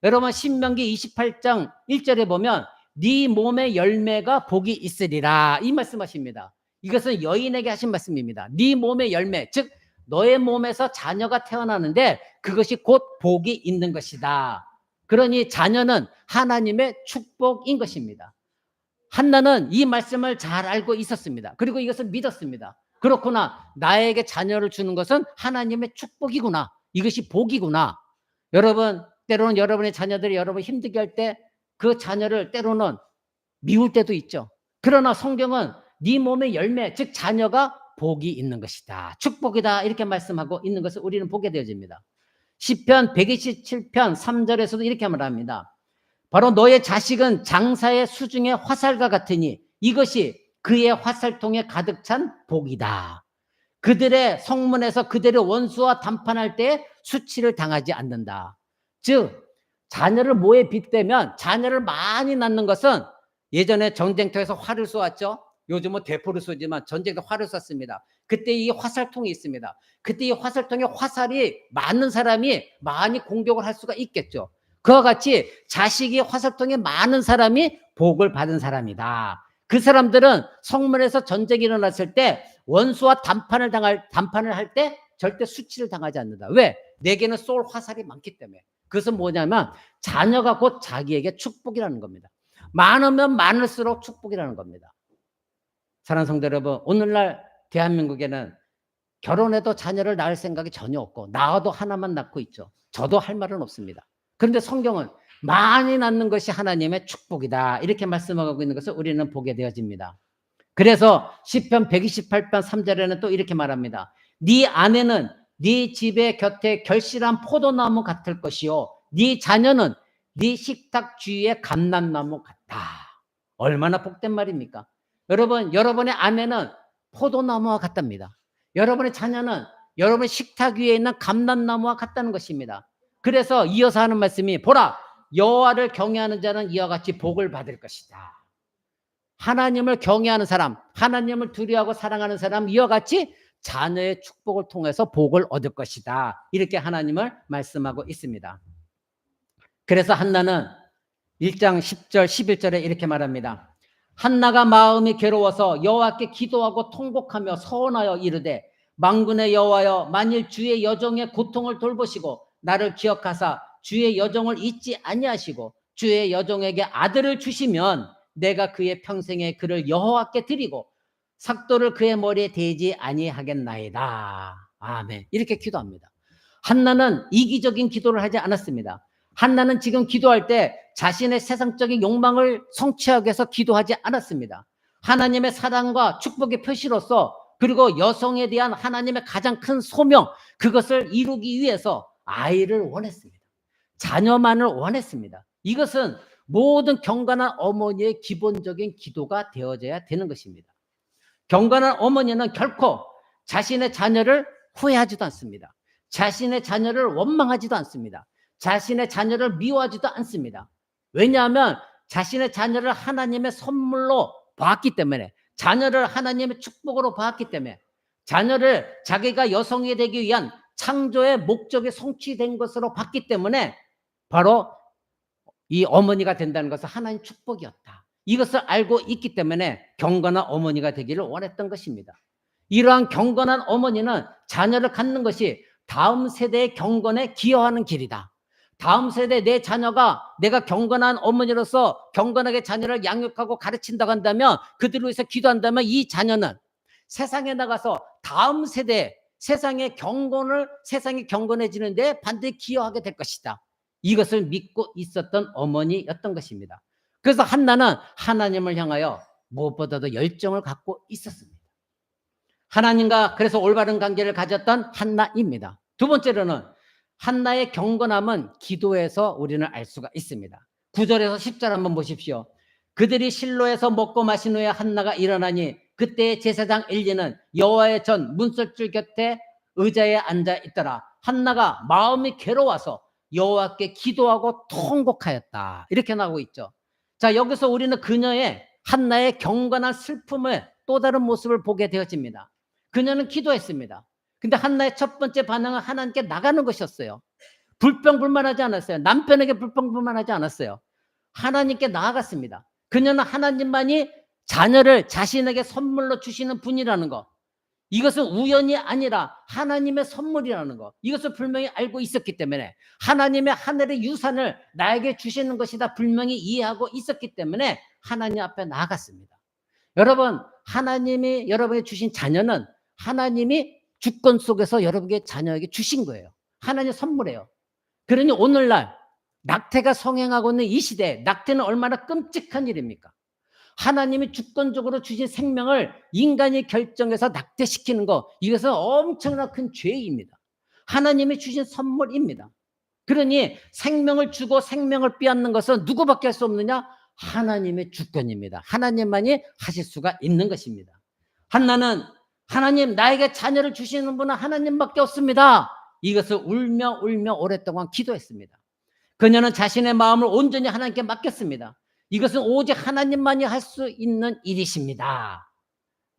여러분 신명기 28장 1절에 보면 네 몸의 열매가 복이 있으리라 이 말씀하십니다. 이것은 여인에게 하신 말씀입니다. 네 몸의 열매, 즉 너의 몸에서 자녀가 태어나는데 그것이 곧 복이 있는 것이다. 그러니 자녀는 하나님의 축복인 것입니다. 한나는 이 말씀을 잘 알고 있었습니다. 그리고 이것을 믿었습니다. 그렇구나, 나에게 자녀를 주는 것은 하나님의 축복이구나, 이것이 복이구나. 여러분 때로는 여러분의 자녀들이 여러분 힘들게 할 때 그 자녀를 때로는 미울 때도 있죠. 그러나 성경은 네 몸의 열매, 즉 자녀가 복이 있는 것이다, 축복이다, 이렇게 말씀하고 있는 것을 우리는 보게 되어집니다. 시편 127편 3절에서도 이렇게 말합니다. 바로 너의 자식은 장사의 수중의 화살과 같으니 이것이 그의 화살통에 가득 찬 복이다. 그들의 성문에서 그들의 원수와 담판할 때 수치를 당하지 않는다. 즉 자녀를 뭐에 빗대면, 자녀를 많이 낳는 것은 예전에 전쟁터에서 활을 쏘았죠. 요즘은 대포를 쏘지만 전쟁터 활을 쐈습니다. 그때 이 화살통이 있습니다. 그때 이 화살통에 화살이 많은 사람이 많이 공격을 할 수가 있겠죠. 그와 같이 자식이 화살통에 많은 사람이 복을 받은 사람이다. 그 사람들은 성문에서 전쟁이 일어났을 때 원수와 담판을 할 때 절대 수치를 당하지 않는다. 왜? 내게는 쏠 화살이 많기 때문에. 그것은 뭐냐면 자녀가 곧 자기에게 축복이라는 겁니다. 많으면 많을수록 축복이라는 겁니다. 사랑하는 성도 여러분, 오늘날 대한민국에는 결혼해도 자녀를 낳을 생각이 전혀 없고 낳아도 하나만 낳고 있죠. 저도 할 말은 없습니다. 그런데 성경은 많이 낳는 것이 하나님의 축복이다, 이렇게 말씀하고 있는 것을 우리는 보게 되어집니다. 그래서 시편 128편 3절에는 또 이렇게 말합니다. 네 아내는 네 집의 곁에 결실한 포도나무 같을 것이요 네 자녀는 네 식탁 주위의 감람나무 같다. 얼마나 복된 말입니까? 여러분, 여러분의 아내는 포도나무와 같답니다. 여러분의 자녀는 여러분의 식탁 위에 있는 감람나무와 같다는 것입니다. 그래서 이어서 하는 말씀이 보라, 여호와를 경외하는 자는 이와 같이 복을 받을 것이다. 하나님을 경외하는 사람, 하나님을 두려워하고 사랑하는 사람, 이와 같이 자녀의 축복을 통해서 복을 얻을 것이다, 이렇게 하나님을 말씀하고 있습니다. 그래서 한나는 1장 10절 11절에 이렇게 말합니다. 한나가 마음이 괴로워서 여호와께 기도하고 통곡하며 서원하여 이르되 만군의 여호와여, 만일 주의 여종의 고통을 돌보시고 나를 기억하사 주의 여종을 잊지 아니하시고 주의 여종에게 아들을 주시면 내가 그의 평생에 그를 여호와께 드리고 삭도를 그의 머리에 대지 아니하겠나이다. 아멘. 이렇게 기도합니다. 한나는 이기적인 기도를 하지 않았습니다. 한나는 지금 기도할 때 자신의 세상적인 욕망을 성취하기 위해서 기도하지 않았습니다. 하나님의 사랑과 축복의 표시로서, 그리고 여성에 대한 하나님의 가장 큰 소명, 그것을 이루기 위해서 아이를 원했습니다. 자녀만을 원했습니다. 이것은 모든 경건한 어머니의 기본적인 기도가 되어져야 되는 것입니다. 경건한 어머니는 결코 자신의 자녀를 후회하지도 않습니다. 자신의 자녀를 원망하지도 않습니다. 자신의 자녀를 미워하지도 않습니다. 왜냐하면 자신의 자녀를 하나님의 선물로 봤기 때문에, 자녀를 하나님의 축복으로 봤기 때문에, 자녀를 자기가 여성이 되기 위한 창조의 목적이 성취된 것으로 봤기 때문에 바로 이 어머니가 된다는 것은 하나님 축복이었다, 이것을 알고 있기 때문에 경건한 어머니가 되기를 원했던 것입니다. 이러한 경건한 어머니는 자녀를 갖는 것이 다음 세대의 경건에 기여하는 길이다. 다음 세대 내 자녀가, 내가 경건한 어머니로서 경건하게 자녀를 양육하고 가르친다고 한다면, 그들을 위해서 기도한다면 이 자녀는 세상에 나가서 다음 세대, 세상이 경건해지는데 반드시 기여하게 될 것이다. 이것을 믿고 있었던 어머니였던 것입니다. 그래서 한나는 하나님을 향하여 무엇보다도 열정을 갖고 있었습니다. 하나님과 그래서 올바른 관계를 가졌던 한나입니다. 두 번째로는 한나의 경건함은 기도에서 우리는 알 수가 있습니다. 9절에서 10절 한번 보십시오. 그들이 실로에서 먹고 마신 후에 한나가 일어나니 그때 제사장 엘리는 여호와의 전 문설줄 곁에 의자에 앉아 있더라. 한나가 마음이 괴로워서 여호와께 기도하고 통곡하였다. 이렇게 나오고 있죠. 자, 여기서 우리는 그녀의 한나의 경건한 슬픔의 또 다른 모습을 보게 되어집니다. 그녀는 기도했습니다. 근데 한나의 첫 번째 반응은 하나님께 나가는 것이었어요. 불평불만하지 않았어요. 남편에게 불평불만하지 않았어요. 하나님께 나아갔습니다. 그녀는 하나님만이 자녀를 자신에게 선물로 주시는 분이라는 것, 이것은 우연이 아니라 하나님의 선물이라는 것, 이것을 분명히 알고 있었기 때문에 하나님의 하늘의 유산을 나에게 주시는 것이다 분명히 이해하고 있었기 때문에 하나님 앞에 나아갔습니다. 여러분, 하나님이 여러분에게 주신 자녀는 하나님이 주권 속에서 여러분에게 자녀에게 주신 거예요. 하나님의 선물이에요. 그러니 오늘날 낙태가 성행하고 있는 이 시대에 낙태는 얼마나 끔찍한 일입니까? 하나님이 주권적으로 주신 생명을 인간이 결정해서 낙태시키는 것, 이것은 엄청난 큰 죄입니다. 하나님이 주신 선물입니다. 그러니 생명을 주고 생명을 빼앗는 것은 누구밖에 할 수 없느냐? 하나님의 주권입니다. 하나님만이 하실 수가 있는 것입니다. 한나는 하나님, 나에게 자녀를 주시는 분은 하나님밖에 없습니다. 이것을 울며 오랫동안 기도했습니다. 그녀는 자신의 마음을 온전히 하나님께 맡겼습니다. 이것은 오직 하나님만이 할 수 있는 일이십니다.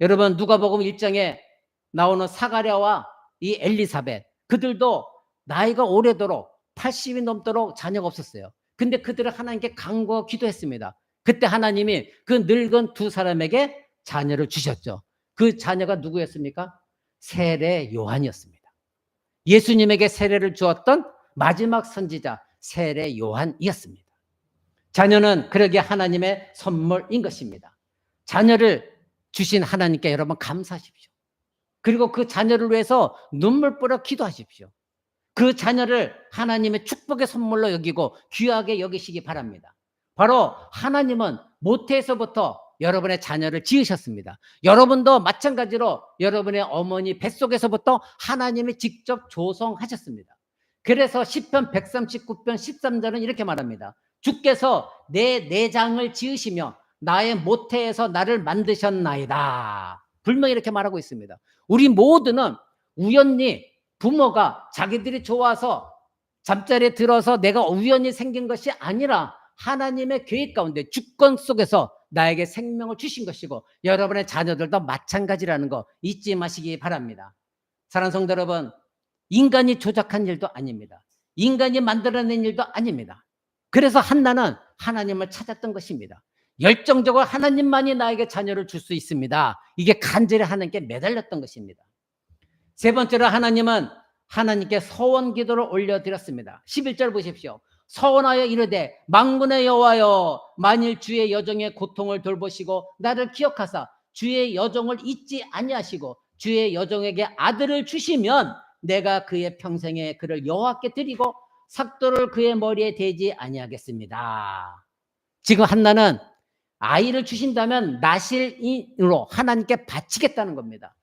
여러분, 누가복음 1장에 나오는 사가랴와 이 엘리사벳, 그들도 나이가 오래도록 80이 넘도록 자녀가 없었어요. 근데 그들은 하나님께 간구하고 기도했습니다. 그때 하나님이 그 늙은 두 사람에게 자녀를 주셨죠. 그 자녀가 누구였습니까? 세례 요한이었습니다. 예수님에게 세례를 주었던 마지막 선지자 세례 요한이었습니다. 자녀는 그러기에 하나님의 선물인 것입니다. 자녀를 주신 하나님께 여러분 감사하십시오. 그리고 그 자녀를 위해서 눈물 뿌려 기도하십시오. 그 자녀를 하나님의 축복의 선물로 여기고 귀하게 여기시기 바랍니다. 바로 하나님은 모태에서부터 여러분의 자녀를 지으셨습니다. 여러분도 마찬가지로 여러분의 어머니 뱃속에서부터 하나님이 직접 조성하셨습니다. 그래서 시편 139편 13절은 이렇게 말합니다. 주께서 내 내장을 지으시며 나의 모태에서 나를 만드셨나이다. 분명히 이렇게 말하고 있습니다. 우리 모두는 우연히 부모가 자기들이 좋아서 잠자리에 들어서 내가 우연히 생긴 것이 아니라 하나님의 계획 가운데 주권 속에서 나에게 생명을 주신 것이고 여러분의 자녀들도 마찬가지라는 거 잊지 마시기 바랍니다. 사랑하는 성도 여러분, 인간이 조작한 일도 아닙니다. 인간이 만들어낸 일도 아닙니다. 그래서 한나는 하나님을 찾았던 것입니다. 열정적으로 하나님만이 나에게 자녀를 줄 수 있습니다. 이게 간절히 하나님께 매달렸던 것입니다. 세 번째로 하나님은 하나님께 서원 기도를 올려드렸습니다. 11절 보십시오. 서원하여 이르되 만군의 여호와여, 만일 주의 여종의 고통을 돌보시고 나를 기억하사 주의 여종을 잊지 아니하시고 주의 여종에게 아들을 주시면 내가 그의 평생에 그를 여호와께 드리고 삭도를 그의 머리에 대지 아니하겠습니다. 지금 한나는 아이를 주신다면 나실인으로 하나님께 바치겠다는 겁니다.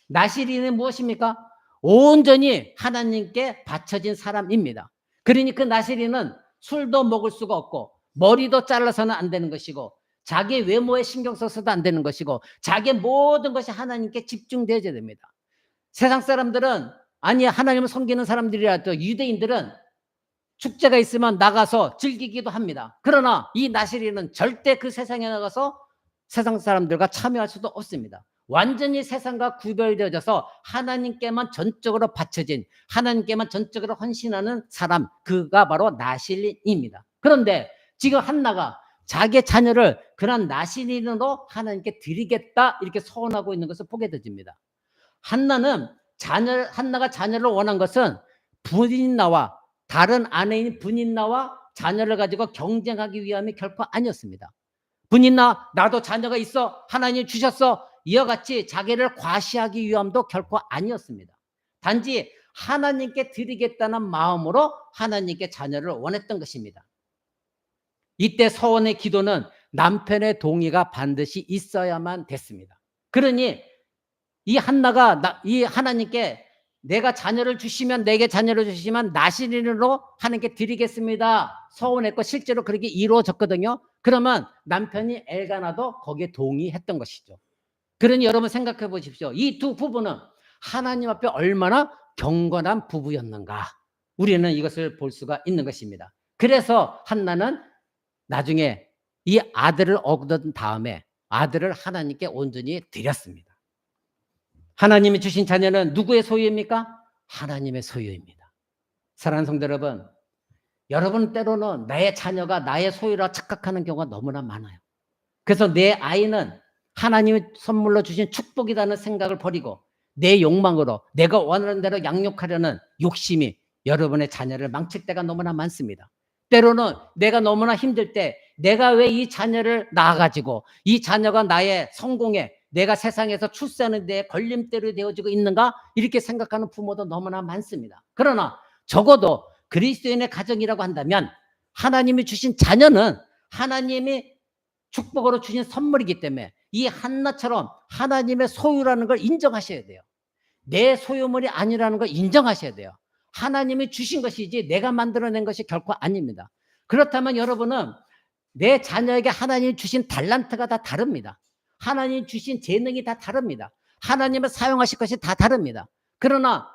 나실인은 무엇입니까? 온전히 하나님께 바쳐진 사람입니다. 그러니 그 나실인은 술도 먹을 수가 없고 머리도 잘라서는 안 되는 것이고 자기 외모에 신경 써서도 안 되는 것이고 자기의 모든 것이 하나님께 집중되어야 됩니다. 세상 사람들은, 아니 하나님을 섬기는 사람들이라도 유대인들은 축제가 있으면 나가서 즐기기도 합니다. 그러나 이 나실인은 절대 그 세상에 나가서 세상 사람들과 참여할 수도 없습니다. 완전히 세상과 구별되어져서 하나님께만 전적으로 바쳐진, 하나님께만 전적으로 헌신하는 사람, 그가 바로 나실인입니다. 그런데 지금 한나가 자기의 자녀를 그런 나실인으로 하나님께 드리겠다 이렇게 서원하고 있는 것을 보게 되집니다. 한나가 자녀를 원한 것은 분인나와 다른 아내인 분인나와 자녀를 가지고 경쟁하기 위함이 결코 아니었습니다. 분인나, 나도 자녀가 있어, 하나님 주셨어, 이와 같이 자기를 과시하기 위함도 결코 아니었습니다. 단지 하나님께 드리겠다는 마음으로 하나님께 자녀를 원했던 것입니다. 이때 서원의 기도는 남편의 동의가 반드시 있어야만 됐습니다. 그러니 이 한나가 이 하나님께 내가 자녀를 주시면 내게 자녀를 주시면 나시린으로 하나님께 드리겠습니다. 서운했고 실제로 그렇게 이루어졌거든요. 그러면 남편이 엘가나도 거기에 동의했던 것이죠. 그러니 여러분 생각해 보십시오. 이 두 부부는 하나님 앞에 얼마나 경건한 부부였는가. 우리는 이것을 볼 수가 있는 것입니다. 그래서 한나는 나중에 이 아들을 얻은 다음에 아들을 하나님께 온전히 드렸습니다. 하나님이 주신 자녀는 누구의 소유입니까? 하나님의 소유입니다. 사랑하는 성도 여러분, 여러분 때로는 나의 자녀가 나의 소유라 착각하는 경우가 너무나 많아요. 그래서 내 아이는 하나님이 선물로 주신 축복이라는 생각을 버리고 내 욕망으로 내가 원하는 대로 양육하려는 욕심이 여러분의 자녀를 망칠 때가 너무나 많습니다. 때로는 내가 너무나 힘들 때 내가 왜 이 자녀를 낳아가지고 이 자녀가 나의 성공에 내가 세상에서 출세하는 데 걸림돌이 되어지고 있는가 이렇게 생각하는 부모도 너무나 많습니다. 그러나 적어도 그리스도인의 가정이라고 한다면 하나님이 주신 자녀는 하나님이 축복으로 주신 선물이기 때문에 이 한나처럼 하나님의 소유라는 걸 인정하셔야 돼요. 내 소유물이 아니라는 걸 인정하셔야 돼요. 하나님이 주신 것이지 내가 만들어낸 것이 결코 아닙니다. 그렇다면 여러분은 내 자녀에게 하나님이 주신 달란트가 다 다릅니다. 하나님이 주신 재능이 다 다릅니다. 하나님을 사용하실 것이 다 다릅니다. 그러나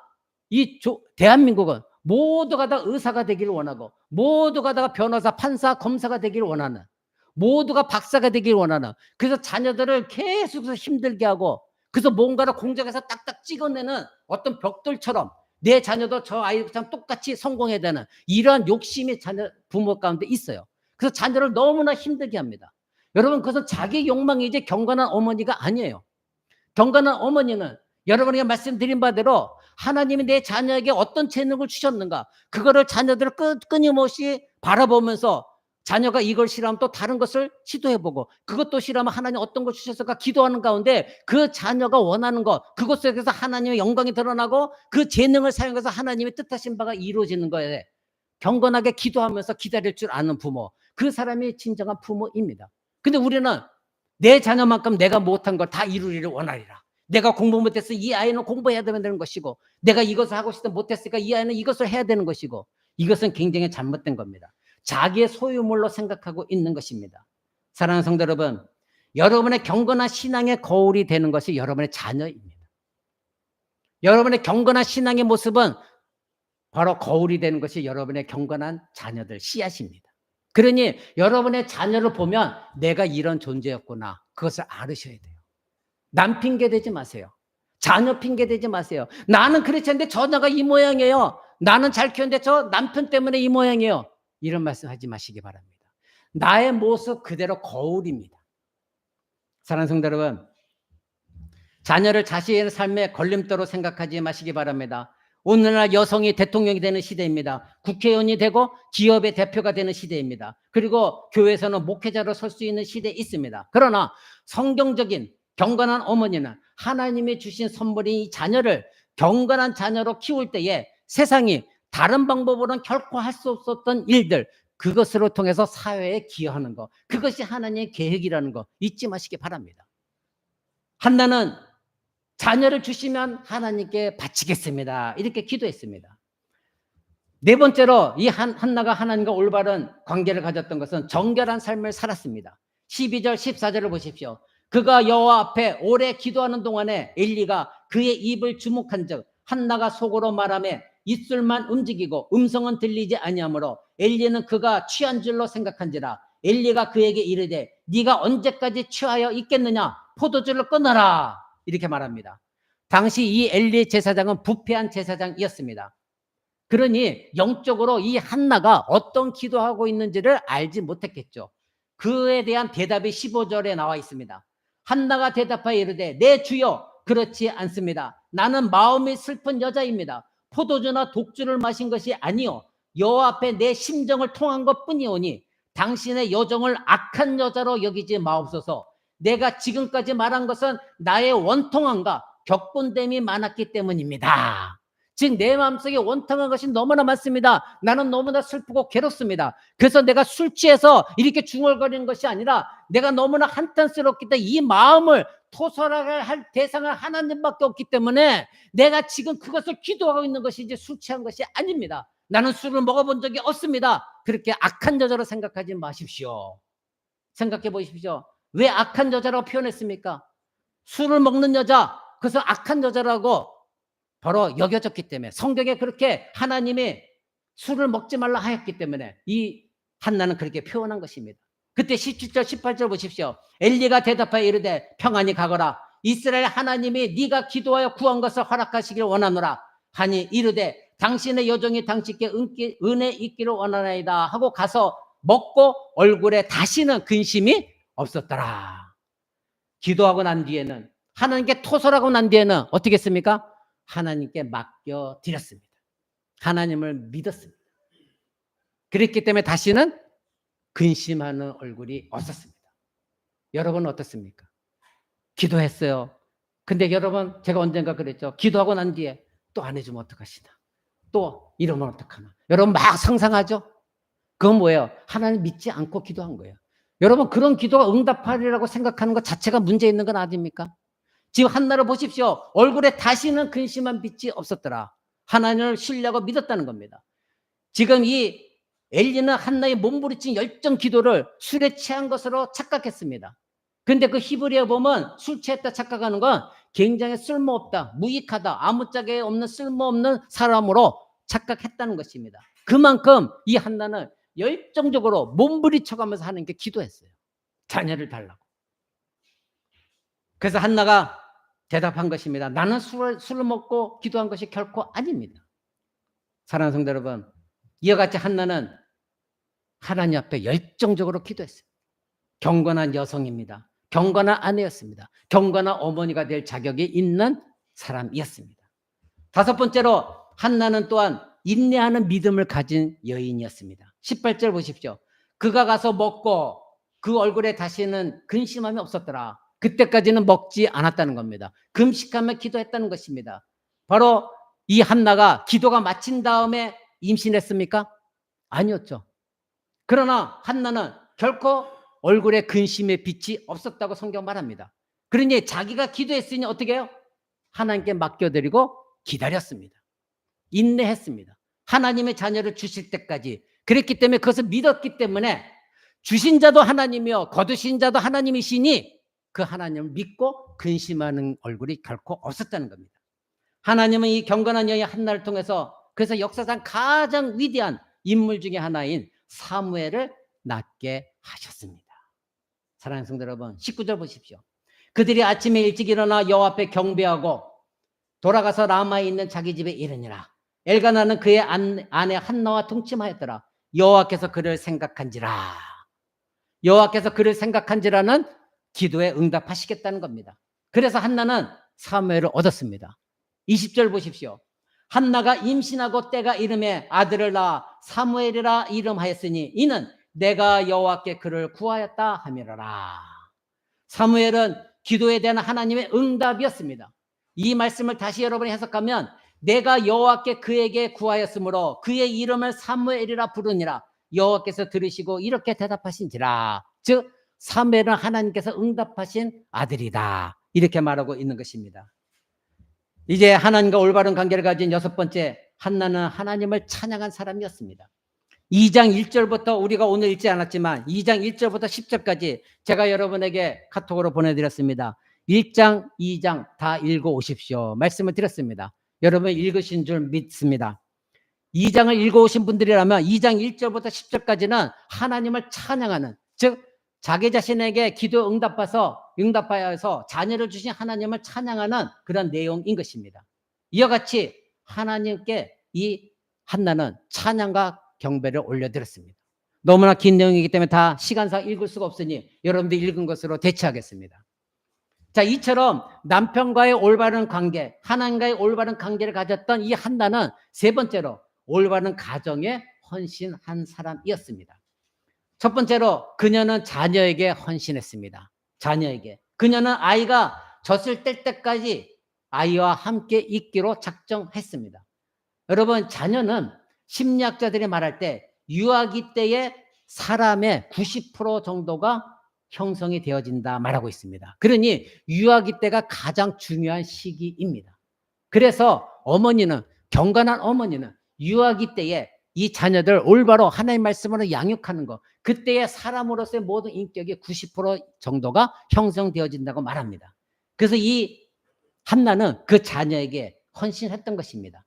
이 대한민국은 모두가 다 의사가 되기를 원하고 모두가 다 변호사, 판사, 검사가 되기를 원하는 모두가 박사가 되기를 원하는 그래서 자녀들을 계속해서 힘들게 하고 그래서 뭔가를 공장에서 딱딱 찍어내는 어떤 벽돌처럼 내 자녀도 저 아이처럼 똑같이 성공해야 되는 이러한 욕심이 부모 가운데 있어요. 그래서 자녀를 너무나 힘들게 합니다. 여러분 그것은 자기 욕망이지 경건한 어머니가 아니에요. 경건한 어머니는 여러분에게 말씀드린 바대로 하나님이 내 자녀에게 어떤 재능을 주셨는가 그거를 자녀들을 끊임없이 바라보면서 자녀가 이걸 싫어하면 또 다른 것을 시도해보고 그것도 싫어하면 하나님 어떤 걸 주셨을까 기도하는 가운데 그 자녀가 원하는 것 그것에서 하나님의 영광이 드러나고 그 재능을 사용해서 하나님의 뜻하신 바가 이루어지는 거에 경건하게 기도하면서 기다릴 줄 아는 부모 그 사람이 진정한 부모입니다. 근데 우리는 내 자녀만큼 내가 못한 걸 다 이루기를 원하리라. 내가 공부 못했으니 이 아이는 공부해야 되는 것이고 내가 이것을 하고 싶다 못했으니까 이 아이는 이것을 해야 되는 것이고 이것은 굉장히 잘못된 겁니다. 자기의 소유물로 생각하고 있는 것입니다. 사랑하는 성도 여러분, 여러분의 경건한 신앙의 거울이 되는 것이 여러분의 자녀입니다. 여러분의 경건한 신앙의 모습은 바로 거울이 되는 것이 여러분의 경건한 자녀들 씨앗입니다. 그러니 여러분의 자녀를 보면 내가 이런 존재였구나 그것을 알으셔야 돼요. 남 핑계 대지 마세요. 자녀 핑계 대지 마세요. 나는 그렇지 않은데 저녀가 이 모양이에요. 나는 잘 키웠는데 저 남편 때문에 이 모양이에요. 이런 말씀 하지 마시기 바랍니다. 나의 모습 그대로 거울입니다. 사랑하는 성도 여러분, 자녀를 자신의 삶의 걸림돌로 생각하지 마시기 바랍니다. 오늘날 여성이 대통령이 되는 시대입니다. 국회의원이 되고 기업의 대표가 되는 시대입니다. 그리고 교회에서는 목회자로 설 수 있는 시대에 있습니다. 그러나 성경적인 경건한 어머니는 하나님이 주신 선물인 이 자녀를 경건한 자녀로 키울 때에 세상이 다른 방법으로는 결코 할 수 없었던 일들 그것으로 통해서 사회에 기여하는 것 그것이 하나님의 계획이라는 거 잊지 마시기 바랍니다. 한나는 자녀를 주시면 하나님께 바치겠습니다. 이렇게 기도했습니다. 네 번째로 이 한나가 하나님과 올바른 관계를 가졌던 것은 정결한 삶을 살았습니다. 12절 14절을 보십시오. 그가 여호와 앞에 오래 기도하는 동안에 엘리가 그의 입을 주목한 즉 한나가 속으로 말하며 입술만 움직이고 음성은 들리지 아니하므로 엘리는 그가 취한 줄로 생각한지라. 엘리가 그에게 이르되 네가 언제까지 취하여 있겠느냐 포도주를 끊어라 이렇게 말합니다. 당시 이 엘리 제사장은 부패한 제사장이었습니다. 그러니 영적으로 이 한나가 어떤 기도하고 있는지를 알지 못했겠죠. 그에 대한 대답이 15절에 나와 있습니다. 한나가 대답하여 이르되 내 주여 그렇지 않습니다. 나는 마음이 슬픈 여자입니다. 포도주나 독주를 마신 것이 아니요 여호와 앞에 내 심정을 통한 것뿐이오니 당신의 여정을 악한 여자로 여기지 마옵소서. 내가 지금까지 말한 것은 나의 원통함과 격분됨이 많았기 때문입니다. 즉 내 마음속에 원통한 것이 너무나 많습니다. 나는 너무나 슬프고 괴롭습니다. 그래서 내가 술 취해서 이렇게 중얼거리는 것이 아니라 내가 너무나 한탄스럽기 때문에 이 마음을 토설할 할 대상은 하나님밖에 없기 때문에 내가 지금 그것을 기도하고 있는 것이 이제 술 취한 것이 아닙니다. 나는 술을 먹어본 적이 없습니다. 그렇게 악한 여자로 생각하지 마십시오. 생각해 보십시오. 왜 악한 여자라고 표현했습니까? 술을 먹는 여자, 그래서 악한 여자라고 바로 여겨졌기 때문에, 성경에 그렇게 하나님이 술을 먹지 말라 하였기 때문에 이 한나는 그렇게 표현한 것입니다. 그때 17절 18절 보십시오. 엘리가 대답하여 이르되 평안히 가거라. 이스라엘 하나님이 네가 기도하여 구한 것을 허락하시기를 원하노라 하니 이르되 당신의 여종이 당신께 은혜 있기를 원하나이다 하고 가서 먹고 얼굴에 다시는 근심이 없었더라. 기도하고 난 뒤에는, 하나님께 토설하고 난 뒤에는 어떻게 했습니까? 하나님께 맡겨드렸습니다. 하나님을 믿었습니다. 그랬기 때문에 다시는 근심하는 얼굴이 없었습니다. 여러분은 어떻습니까? 기도했어요. 근데 여러분, 제가 언젠가 그랬죠. 기도하고 난 뒤에 또 안 해주면 어떡하시나, 또 이러면 어떡하나. 여러분 막 상상하죠? 그건 뭐예요? 하나님 믿지 않고 기도한 거예요. 여러분, 그런 기도가 응답하리라고 생각하는 것 자체가 문제 있는 건 아닙니까? 지금 한나를 보십시오. 얼굴에 다시는 근심한 빛이 없었더라. 하나님을 신뢰하고 믿었다는 겁니다. 지금 이 엘리는 한나의 몸부림친 열정 기도를 술에 취한 것으로 착각했습니다. 그런데 그 히브리어 보면 술 취했다 착각하는 건 굉장히 쓸모없다, 무익하다, 아무짝에 없는 쓸모없는 사람으로 착각했다는 것입니다. 그만큼 이 한나는 열정적으로 몸부림쳐가면서 하나님께 기도했어요. 자녀를 달라고. 그래서 한나가 대답한 것입니다. 나는 술을 먹고 기도한 것이 결코 아닙니다. 사랑하는 성도 여러분, 이와 같이 한나는 하나님 앞에 열정적으로 기도했어요. 경건한 여성입니다. 경건한 아내였습니다. 경건한 어머니가 될 자격이 있는 사람이었습니다. 다섯 번째로 한나는 또한 인내하는 믿음을 가진 여인이었습니다. 18절 보십시오. 그가 가서 먹고 그 얼굴에 다시는 근심함이 없었더라. 그때까지는 먹지 않았다는 겁니다. 금식하며 기도했다는 것입니다. 바로 이 한나가 기도가 마친 다음에 임신했습니까? 아니었죠. 그러나 한나는 결코 얼굴에 근심의 빛이 없었다고 성경 말합니다. 그러니 자기가 기도했으니 어떻게 해요? 하나님께 맡겨드리고 기다렸습니다. 인내했습니다. 하나님의 자녀를 주실 때까지. 그랬기 때문에 그것을 믿었기 때문에 주신 자도 하나님이요 거두신 자도 하나님이시니 그 하나님을 믿고 근심하는 얼굴이 결코 없었다는 겁니다. 하나님은 이 경건한 여인 한나를 통해서 그래서 역사상 가장 위대한 인물 중에 하나인 사무엘을 낳게 하셨습니다. 사랑하는 성도 여러분, 19절 보십시오. 그들이 아침에 일찍 일어나 여호와 앞에 경배하고 돌아가서 라마에 있는 자기 집에 이르니라. 엘가나는 그의 아내 한나와 동침하였더라. 여호와께서 그를 생각한지라. 여호와께서 그를 생각한지라는 기도에 응답하시겠다는 겁니다. 그래서 한나는 사무엘을 얻었습니다. 20절 보십시오. 한나가 임신하고 때가 이름에 아들을 낳아 사무엘이라 이름하였으니 이는 내가 여호와께 그를 구하였다 함이로라. 사무엘은 기도에 대한 하나님의 응답이었습니다. 이 말씀을 다시 여러분이 해석하면 내가 여호와께 그에게 구하였으므로 그의 이름을 사무엘이라 부르니라. 여호와께서 들으시고 이렇게 대답하신지라. 즉 사무엘은 하나님께서 응답하신 아들이다. 이렇게 말하고 있는 것입니다. 이제 하나님과 올바른 관계를 가진 여섯 번째, 한나는 하나님을 찬양한 사람이었습니다. 2장 1절부터 우리가 오늘 읽지 않았지만 2장 1절부터 10절까지 제가 여러분에게 카톡으로 보내드렸습니다. 1장, 2장 다 읽어오십시오. 말씀을 드렸습니다. 여러분 읽으신 줄 믿습니다. 2장을 읽어오신 분들이라면 2장 1절부터 10절까지는 하나님을 찬양하는, 즉 자기 자신에게 기도 응답하여서 자녀를 주신 하나님을 찬양하는 그런 내용인 것입니다. 이와 같이 하나님께 이 한나는 찬양과 경배를 올려드렸습니다. 너무나 긴 내용이기 때문에 다 시간상 읽을 수가 없으니 여러분들 읽은 것으로 대체하겠습니다. 자, 이처럼 남편과의 올바른 관계, 하나님과의 올바른 관계를 가졌던 이 한나는 세 번째로 올바른 가정에 헌신한 사람이었습니다. 첫 번째로 그녀는 자녀에게 헌신했습니다. 자녀에게. 그녀는 아이가 젖을 뗄 때까지 아이와 함께 있기로 작정했습니다. 여러분, 자녀는 심리학자들이 말할 때 유아기 때의 사람의 90% 정도가 형성이 되어진다 말하고 있습니다. 그러니 유아기 때가 가장 중요한 시기입니다. 그래서 어머니는, 경건한 어머니는 유아기 때에 이 자녀들 올바로 하나님 말씀으로 양육하는 것, 그때의 사람으로서의 모든 인격이 90% 정도가 형성되어진다고 말합니다. 그래서 이 한나는 그 자녀에게 헌신했던 것입니다.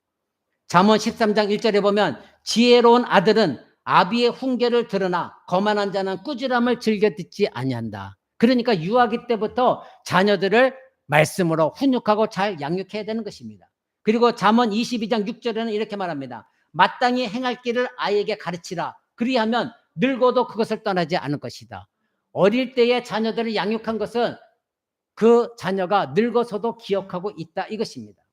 잠언 13장 1절에 보면 지혜로운 아들은 아비의 훈계를 들으나 거만한 자는 꾸지람을 즐겨 듣지 아니한다. 그러니까 유아기 때부터 자녀들을 말씀으로 훈육하고 잘 양육해야 되는 것입니다. 그리고 잠언 22장 6절에는 이렇게 말합니다. 마땅히 행할 길을 아이에게 가르치라. 그리하면 늙어도 그것을 떠나지 않을 것이다. 어릴 때에 자녀들을 양육한 것은 그 자녀가 늙어서도 기억하고 있다 이것입니다.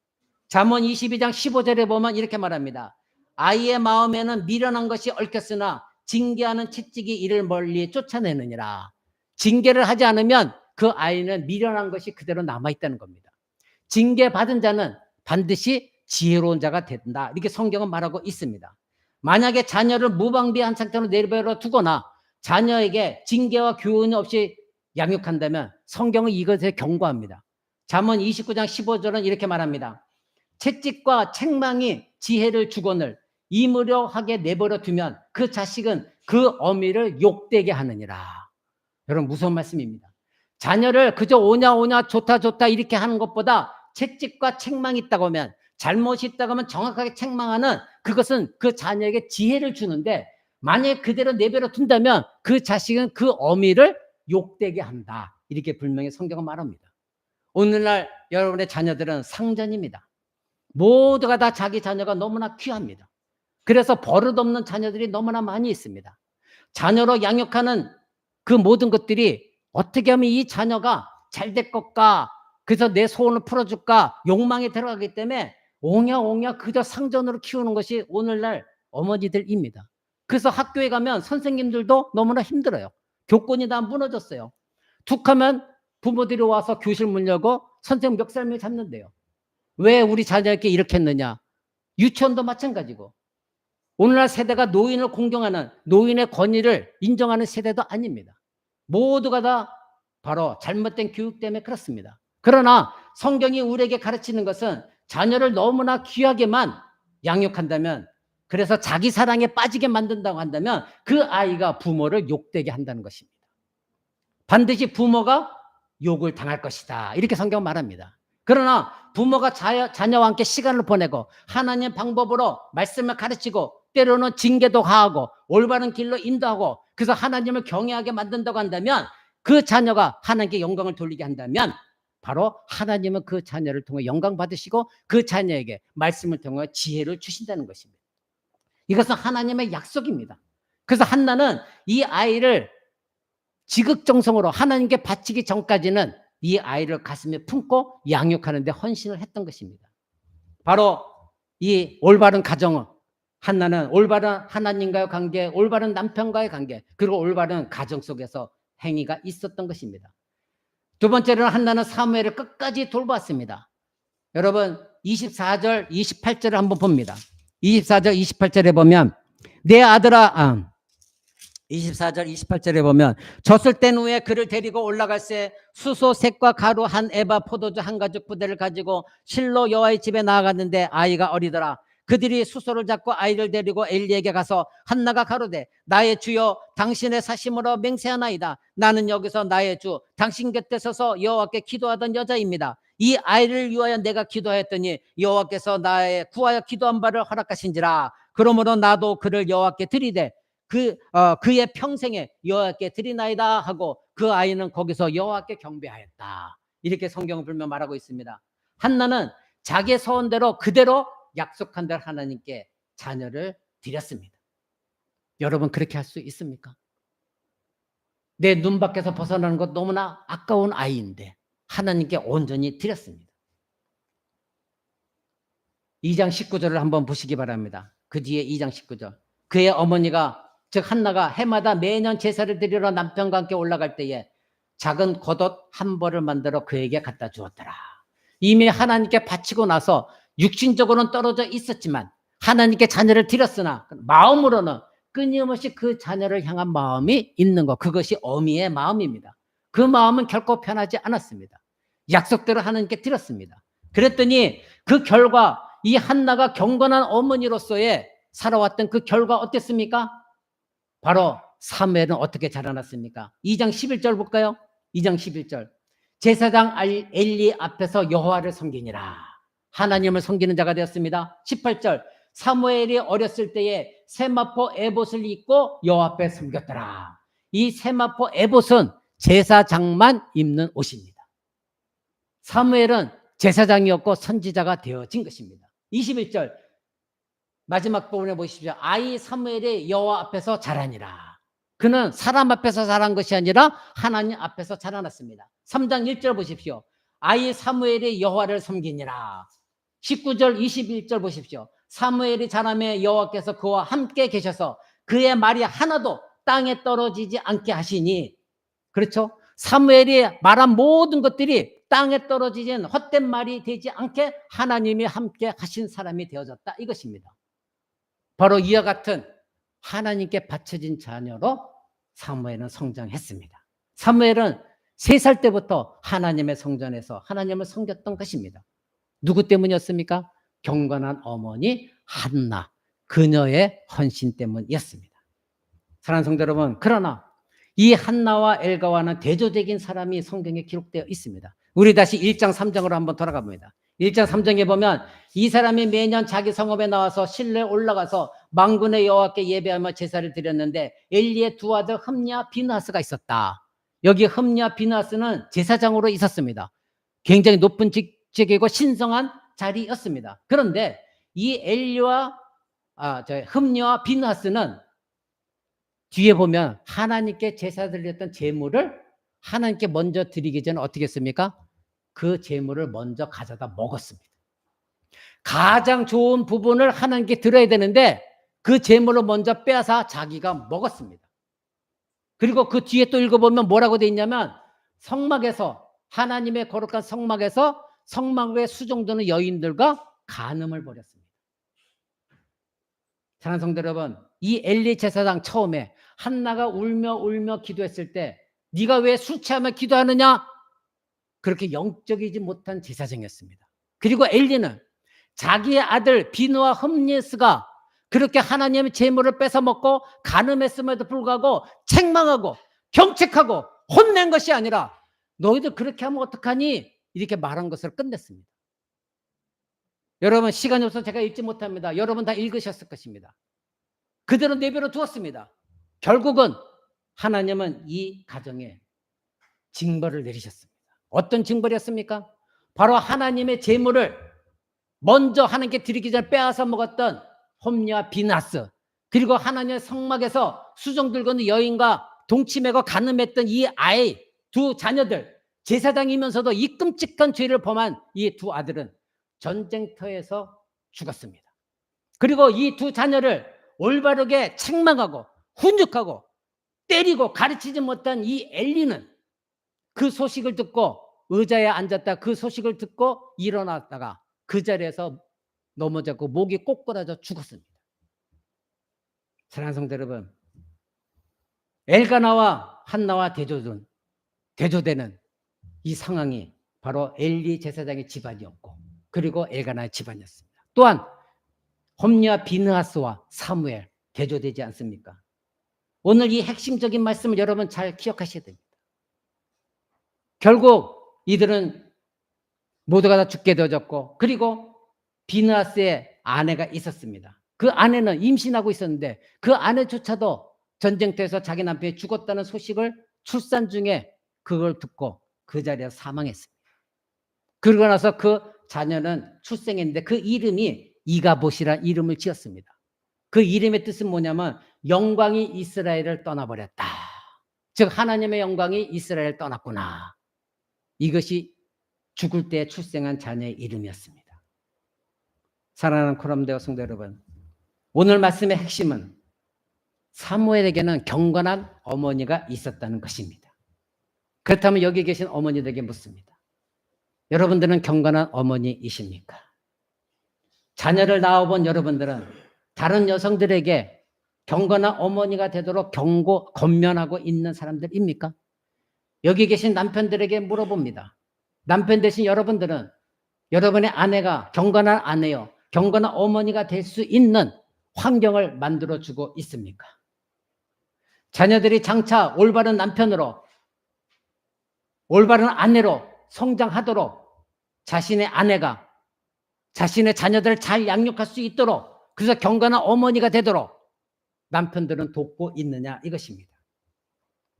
잠언 22장 15절에 보면 이렇게 말합니다. 아이의 마음에는 미련한 것이 얽혔으나 징계하는 채찍이 이를 멀리 쫓아내느니라. 징계를 하지 않으면 그 아이는 미련한 것이 그대로 남아있다는 겁니다. 징계받은 자는 반드시 지혜로운 자가 된다. 이렇게 성경은 말하고 있습니다. 만약에 자녀를 무방비한 상태로 내버려 두거나 자녀에게 징계와 교훈 없이 양육한다면 성경은 이것에 경고합니다. 잠언 29장 15절은 이렇게 말합니다. 채찍과 책망이 지혜를 주거늘 이무려하게 내버려 두면 그 자식은 그 어미를 욕되게 하느니라. 여러분, 무서운 말씀입니다. 자녀를 그저 오냐 오냐 좋다 좋다 이렇게 하는 것보다 채찍과 책망이 있다고 하면, 잘못이 있다고 하면 정확하게 책망하는, 그것은 그 자녀에게 지혜를 주는데 만약에 그대로 내버려 둔다면 그 자식은 그 어미를 욕되게 한다. 이렇게 분명히 성경은 말합니다. 오늘날 여러분의 자녀들은 상전입니다. 모두가 다 자기 자녀가 너무나 귀합니다. 그래서 버릇없는 자녀들이 너무나 많이 있습니다. 자녀로 양육하는 그 모든 것들이 어떻게 하면 이 자녀가 잘 될 것까, 그래서 내 소원을 풀어줄까 욕망에 들어가기 때문에 옹야옹야 그저 상전으로 키우는 것이 오늘날 어머니들입니다. 그래서 학교에 가면 선생님들도 너무나 힘들어요. 교권이 다 무너졌어요. 툭하면 부모들이 와서 교실 문 열고 선생님 멱살을 잡는데요. 왜 우리 자녀에게 이렇게 했느냐. 유치원도 마찬가지고, 오늘날 세대가 노인을 공경하는, 노인의 권위를 인정하는 세대도 아닙니다. 모두가 다 바로 잘못된 교육 때문에 그렇습니다. 그러나 성경이 우리에게 가르치는 것은 자녀를 너무나 귀하게만 양육한다면, 그래서 자기 사랑에 빠지게 만든다고 한다면 그 아이가 부모를 욕되게 한다는 것입니다. 반드시 부모가 욕을 당할 것이다. 이렇게 성경은 말합니다. 그러나 부모가 자녀와 함께 시간을 보내고 하나님의 방법으로 말씀을 가르치고 때로는 징계도 가하고 올바른 길로 인도하고, 그래서 하나님을 경외하게 만든다고 한다면, 그 자녀가 하나님께 영광을 돌리게 한다면 바로 하나님은 그 자녀를 통해 영광 받으시고 그 자녀에게 말씀을 통해 지혜를 주신다는 것입니다. 이것은 하나님의 약속입니다. 그래서 한나는 이 아이를 지극정성으로 하나님께 바치기 전까지는 이 아이를 가슴에 품고 양육하는 데 헌신을 했던 것입니다. 바로 이 올바른 가정은, 한나는 올바른 하나님과의 관계, 올바른 남편과의 관계, 그리고 올바른 가정 속에서 행위가 있었던 것입니다. 두 번째로는 한나는 사무엘을 끝까지 돌봤습니다. 여러분, 24절 28절을 한번 봅니다. 24절 28절에 보면 내 아들아, 24절 28절에 보면 젖을 뗀 후에 그를 데리고 올라갈새 수소 색과 가루 한 에바 포도주 한 가죽 부대를 가지고 실로 여호와의 집에 나아갔는데 아이가 어리더라. 그들이 수소를 잡고 아이를 데리고 엘리에게 가서 한나가 가로되 나의 주여 당신의 사심으로 맹세하나이다. 나는 여기서 나의 주 당신 곁에 서서 여호와께 기도하던 여자입니다. 이 아이를 위하여 내가 기도하였더니 여호와께서 나의 구하여 기도한 바를 허락하신지라. 그러므로 나도 그를 여호와께 드리되 그의 평생에 여호와께 드리나이다 하고 그 아이는 거기서 여호와께 경배하였다. 이렇게 성경을 불며 말하고 있습니다. 한나는 자기의 소원대로 그대로 약속한 대로 하나님께 자녀를 드렸습니다. 여러분, 그렇게 할 수 있습니까? 내 눈 밖에서 벗어나는 것 너무나 아까운 아이인데 하나님께 온전히 드렸습니다. 2장 19절을 한번 보시기 바랍니다. 그 뒤에 2장 19절. 그의 어머니가, 즉 한나가 해마다 매년 제사를 드리러 남편과 함께 올라갈 때에 작은 겉옷 한 벌을 만들어 그에게 갖다 주었더라. 이미 하나님께 바치고 나서 육신적으로는 떨어져 있었지만 하나님께 자녀를 드렸으나 마음으로는 끊임없이 그 자녀를 향한 마음이 있는 것, 그것이 어미의 마음입니다. 그 마음은 결코 편하지 않았습니다. 약속대로 하나님께 드렸습니다. 그랬더니 그 결과, 이 한나가 경건한 어머니로서의 살아왔던 그 결과 어땠습니까? 바로 사무엘은 어떻게 자라났습니까? 2장 11절 볼까요? 2장 11절. 제사장 엘리 앞에서 여호와를 섬기니라. 하나님을 섬기는 자가 되었습니다. 18절. 사무엘이 어렸을 때에 세마포 에봇을 입고 여호와 앞에 섬겼더라. 이 세마포 에봇은 제사장만 입는 옷입니다. 사무엘은 제사장이었고 선지자가 되어진 것입니다. 21절 마지막 부분에 보십시오. 아이 사무엘이 여호와 앞에서 자라니라. 그는 사람 앞에서 자란 것이 아니라 하나님 앞에서 자라났습니다. 3장 1절 보십시오. 아이 사무엘이 여호와를 섬기니라. 19절 21절 보십시오. 사무엘이 자라매 여호와께서 그와 함께 계셔서 그의 말이 하나도 땅에 떨어지지 않게 하시니, 그렇죠? 사무엘이 말한 모든 것들이 땅에 떨어지진 헛된 말이 되지 않게 하나님이 함께 하신 사람이 되어졌다, 이것입니다. 바로 이와 같은 하나님께 바쳐진 자녀로 사무엘은 성장했습니다. 사무엘은 3살 때부터 하나님의 성전에서 하나님을 섬겼던 것입니다. 누구 때문이었습니까? 경건한 어머니 한나, 그녀의 헌신 때문이었습니다. 사랑하는 성도 여러분, 그러나 이 한나와 엘가와는 대조적인 사람이 성경에 기록되어 있습니다. 우리 다시 1장 3장으로 한번 돌아가 봅니다. 1장 3장에 보면 이 사람이 매년 자기 성읍에 나와서 실내에 올라가서 만군의 여호와께 예배하며 제사를 드렸는데 엘리의 두 아들 흠냐 비느하스가 있었다. 여기 흠냐 비느하스는 제사장으로 있었습니다. 굉장히 높은 직책이고 신성한 자리였습니다. 그런데 이 엘리와 흠냐와 비느하스는 뒤에 보면 하나님께 제사 드렸던 제물을 하나님께 먼저 드리기 전에 어떻게 했습니까? 그 제물을 먼저 가져다 먹었습니다. 가장 좋은 부분을 하나님께 드려야 되는데 그 제물을 먼저 빼앗아 자기가 먹었습니다. 그리고 그 뒤에 또 읽어보면 뭐라고 돼 있냐면, 성막에서, 하나님의 거룩한 성막에서 성막에 수종드는 여인들과 간음을 벌였습니다. 사랑하는 성도 여러분, 이 엘리 제사장 처음에 한나가 울며 기도했을 때 네가 왜 술 취하며 기도하느냐? 그렇게 영적이지 못한 제사장이었습니다. 그리고 엘리는 자기의 아들 비느와 흠니스가 그렇게 하나님의 제물을 뺏어먹고 간음했음에도 불구하고 책망하고 경책하고 혼낸 것이 아니라 너희들 그렇게 하면 어떡하니? 이렇게 말한 것을 끝냈습니다. 여러분, 시간이 없어서 제가 읽지 못합니다. 여러분 다 읽으셨을 것입니다. 그대로 내버려 두었습니다. 결국은 하나님은 이 가정에 징벌을 내리셨습니다. 어떤 징벌이었습니까? 바로 하나님의 제물을 먼저 하나님께 드리기 전에 빼앗아 먹었던 홈리와 비나스, 그리고 하나님의 성막에서 수종 들고 있는 여인과 동침하고 간음했던 이 아이 두 자녀들, 제사장이면서도 이 끔찍한 죄를 범한 이 두 아들은 전쟁터에서 죽었습니다. 그리고 이 두 자녀를 올바르게 책망하고 훈육하고 때리고 가르치지 못한 이 엘리는 그 소식을 듣고 의자에 앉았다 그 소식을 듣고 일어났다가 그 자리에서 넘어졌고 목이 꼬꾸라져 죽었습니다. 사랑하는 성도 여러분, 엘가나와 한나와 대조되는 이 상황이 바로 엘리 제사장의 집안이었고, 그리고 엘가나의 집안이었습니다. 또한 홈리와 비느하스와 사무엘 대조되지 않습니까? 오늘 이 핵심적인 말씀을 여러분 잘 기억하셔야 됩니다. 결국 이들은 모두가 다 죽게 되어졌고, 그리고 비느하스의 아내가 있었습니다. 그 아내는 임신하고 있었는데 그 아내조차도 전쟁터에서 자기 남편이 죽었다는 소식을 출산 중에 그걸 듣고 그 자리에서 사망했습니다. 그러고 나서 그 자녀는 출생했는데 그 이름이 이가봇이라는 이름을 지었습니다. 그 이름의 뜻은 뭐냐면 영광이 이스라엘을 떠나버렸다. 즉 하나님의 영광이 이스라엘을 떠났구나. 이것이 죽을 때 출생한 자녀의 이름이었습니다. 사랑하는 코람데오 성도 여러분, 오늘 말씀의 핵심은 사무엘에게는 경건한 어머니가 있었다는 것입니다. 그렇다면 여기 계신 어머니들에게 묻습니다. 여러분들은 경건한 어머니이십니까? 자녀를 낳아본 여러분들은 다른 여성들에게 경건한 어머니가 되도록 권면하고 있는 사람들입니까? 여기 계신 남편들에게 물어봅니다. 남편 되신 여러분들은 여러분의 아내가 경건한 아내요, 경건한 어머니가 될 수 있는 환경을 만들어주고 있습니까? 자녀들이 장차 올바른 남편으로, 올바른 아내로 성장하도록 자신의 아내가 자신의 자녀들을 잘 양육할 수 있도록, 그래서 경건한 어머니가 되도록 남편들은 돕고 있느냐, 이것입니다.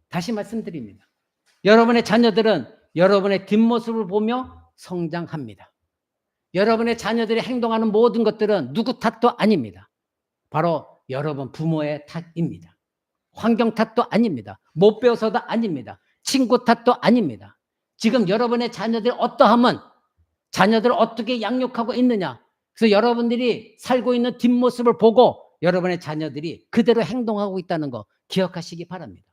다시 말씀드립니다. 여러분의 자녀들은 여러분의 뒷모습을 보며 성장합니다. 여러분의 자녀들이 행동하는 모든 것들은 누구 탓도 아닙니다. 바로 여러분 부모의 탓입니다. 환경 탓도 아닙니다. 못 배워서도 아닙니다. 친구 탓도 아닙니다. 지금 여러분의 자녀들이 어떠하면 자녀들을 어떻게 양육하고 있느냐, 그래서 여러분들이 살고 있는 뒷모습을 보고 여러분의 자녀들이 그대로 행동하고 있다는 거 기억하시기 바랍니다.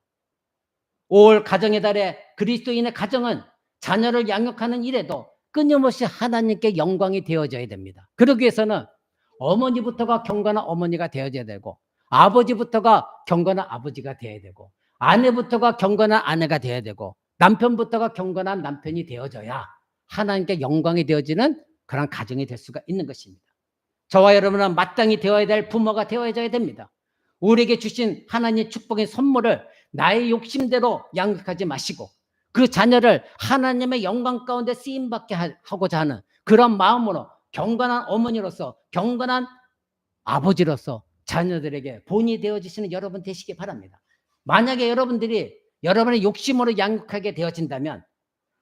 5월 가정의 달에 그리스도인의 가정은 자녀를 양육하는 일에도 끊임없이 하나님께 영광이 되어져야 됩니다. 그러기 위해서는 어머니부터가 경건한 어머니가 되어져야 되고, 아버지부터가 경건한 아버지가 되어야 되고, 아내부터가 경건한 아내가 되어야 되고, 남편부터가 경건한 남편이 되어져야 하나님께 영광이 되어지는 그런 가정이 될 수가 있는 것입니다. 저와 여러분은 마땅히 되어야 될 부모가 되어져야 됩니다. 우리에게 주신 하나님의 축복의 선물을 나의 욕심대로 양육하지 마시고 그 자녀를 하나님의 영광 가운데 쓰임받게 하고자 하는 그런 마음으로 경건한 어머니로서, 경건한 아버지로서 자녀들에게 본이 되어지시는 여러분 되시기 바랍니다. 만약에 여러분들이 여러분의 욕심으로 양육하게 되어진다면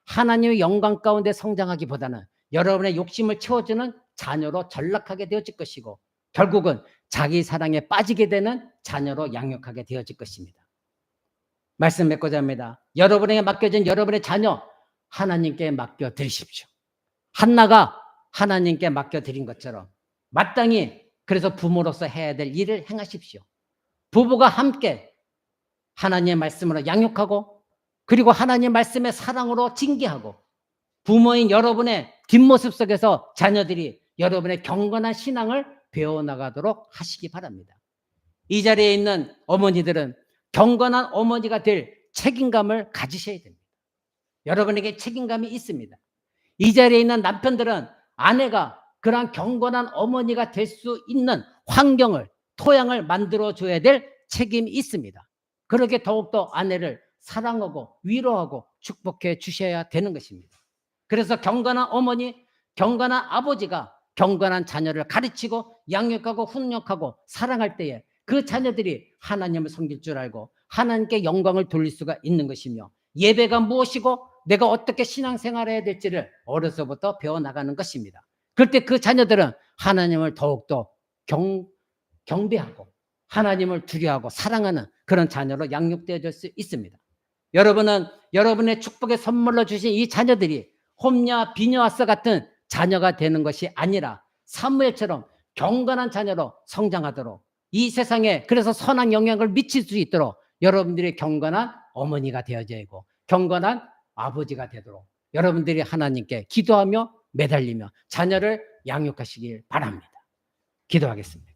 하나님의 영광 가운데 성장하기보다는 여러분의 욕심을 채워주는 자녀로 전락하게 되어질 것이고, 결국은 자기 사랑에 빠지게 되는 자녀로 양육하게 되어질 것입니다. 말씀 맺고자 합니다. 여러분에게 맡겨진 여러분의 자녀 하나님께 맡겨드리십시오. 한나가 하나님께 맡겨드린 것처럼 마땅히 그래서 부모로서 해야 될 일을 행하십시오. 부부가 함께 하나님의 말씀으로 양육하고, 그리고 하나님의 말씀의 사랑으로 징계하고, 부모인 여러분의 뒷모습 속에서 자녀들이 여러분의 경건한 신앙을 배워나가도록 하시기 바랍니다. 이 자리에 있는 어머니들은 경건한 어머니가 될 책임감을 가지셔야 됩니다. 여러분에게 책임감이 있습니다. 이 자리에 있는 남편들은 아내가 그러한 경건한 어머니가 될 수 있는 환경을, 토양을 만들어줘야 될 책임이 있습니다. 그렇게 더욱더 아내를 사랑하고 위로하고 축복해 주셔야 되는 것입니다. 그래서 경건한 어머니, 경건한 아버지가 경건한 자녀를 가르치고 양육하고 훈육하고 사랑할 때에 그 자녀들이 하나님을 섬길 줄 알고 하나님께 영광을 돌릴 수가 있는 것이며, 예배가 무엇이고 내가 어떻게 신앙생활을 해야 될지를 어려서부터 배워나가는 것입니다. 그럴 때 그 자녀들은 하나님을 더욱더 경배하고 하나님을 두려워하고 사랑하는 그런 자녀로 양육되어질 수 있습니다. 여러분은 여러분의 축복의 선물로 주신 이 자녀들이 홈냐 비냐와서 같은 자녀가 되는 것이 아니라 사무엘처럼 경건한 자녀로 성장하도록, 이 세상에 그래서 선한 영향을 미칠 수 있도록 여러분들이 경건한 어머니가 되어져야 하고 경건한 아버지가 되도록 여러분들이 하나님께 기도하며 매달리며 자녀를 양육하시길 바랍니다. 기도하겠습니다.